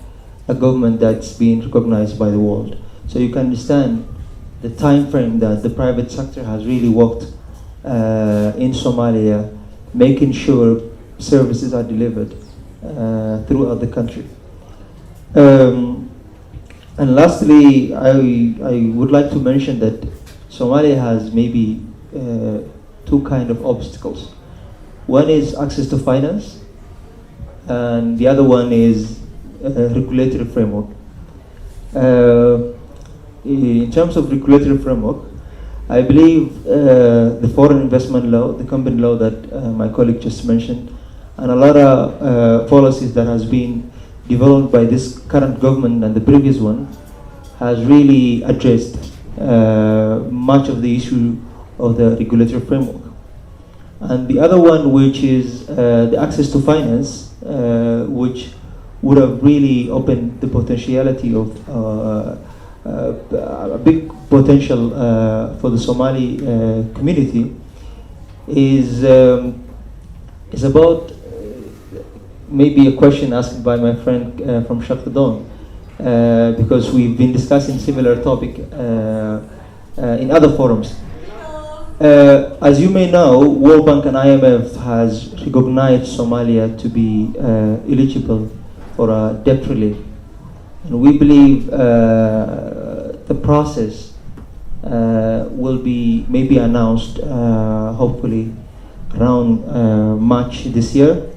a government that's been recognized by the world. So you can understand the time frame that the private sector has really worked in Somalia, making sure services are delivered throughout the country. And lastly, I would like to mention that Somalia has maybe two kind of obstacles. One is access to finance, and the other one is regulatory framework. In terms of regulatory framework, I believe the foreign investment law, the company law that my colleague just mentioned, and a lot of policies that has been developed by this current government and the previous one has really addressed much of the issue of the regulatory framework. And the other one, which is the access to finance, which would have really opened the potentiality of a big potential for the Somali community, is about maybe a question asked by my friend from Shakhdon, because we've been discussing similar topic in other forums. As you may know, World Bank and IMF has recognized Somalia to be eligible for a debt relief. And we believe the process will be maybe announced hopefully around March this year,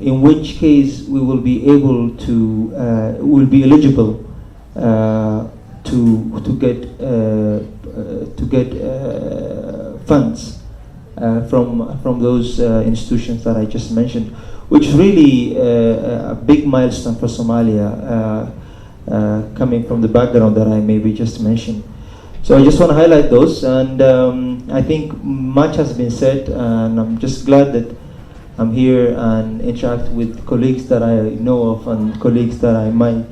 in which case we will be able to, will be eligible to get funds from those institutions that I just mentioned, which is really a big milestone for Somalia, coming from the background that I maybe just mentioned. So I just want to highlight those, and I think much has been said, and I'm just glad that I'm here and interact with colleagues that I know of and colleagues that I might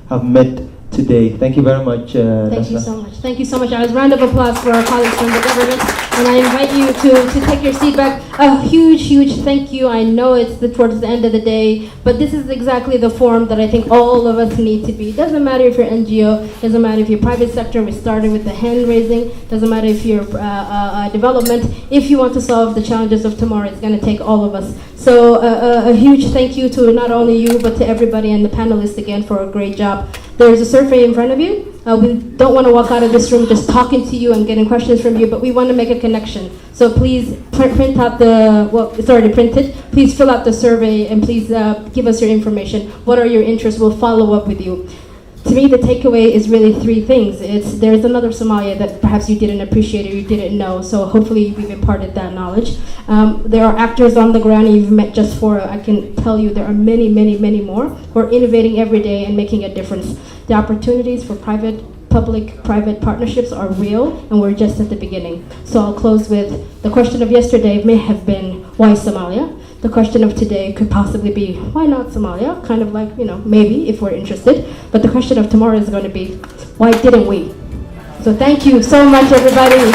have met today. Thank you very much. Thank you so much. Thank you so much. A round of applause for our colleagues from the government. And I invite you to take your seat back. A huge thank you. I know it's towards the end of the day, but this is exactly the forum that I think all of us need to be. It doesn't matter if you're NGO, doesn't matter if you're private sector, we started with the hand raising, doesn't matter if you're development. If you want to solve the challenges of tomorrow, it's going to take all of us. So a huge thank you to not only you, but to everybody and the panelists again for a great job. There's a survey in front of you. We don't want to walk out of this room just talking to you and getting questions from you, but we want to make a connection. So please print out the, well, it's already printed. Please fill out the survey and please give us your information. What are your interests? We'll follow up with you. To me, the takeaway is really three things. There's another Somalia that perhaps you didn't appreciate or you didn't know, so hopefully we've imparted that knowledge. There are actors on the ground, and you've met just four. I can tell you there are many more who are innovating every day and making a difference. The opportunities for public-private partnerships are real, and we're just at the beginning. So I'll close with the question of yesterday may have been, why Somalia? The question of today could possibly be, why not Somalia? Kind of like, maybe if we're interested. But the question of tomorrow is going to be, why didn't we? So thank you so much, everybody.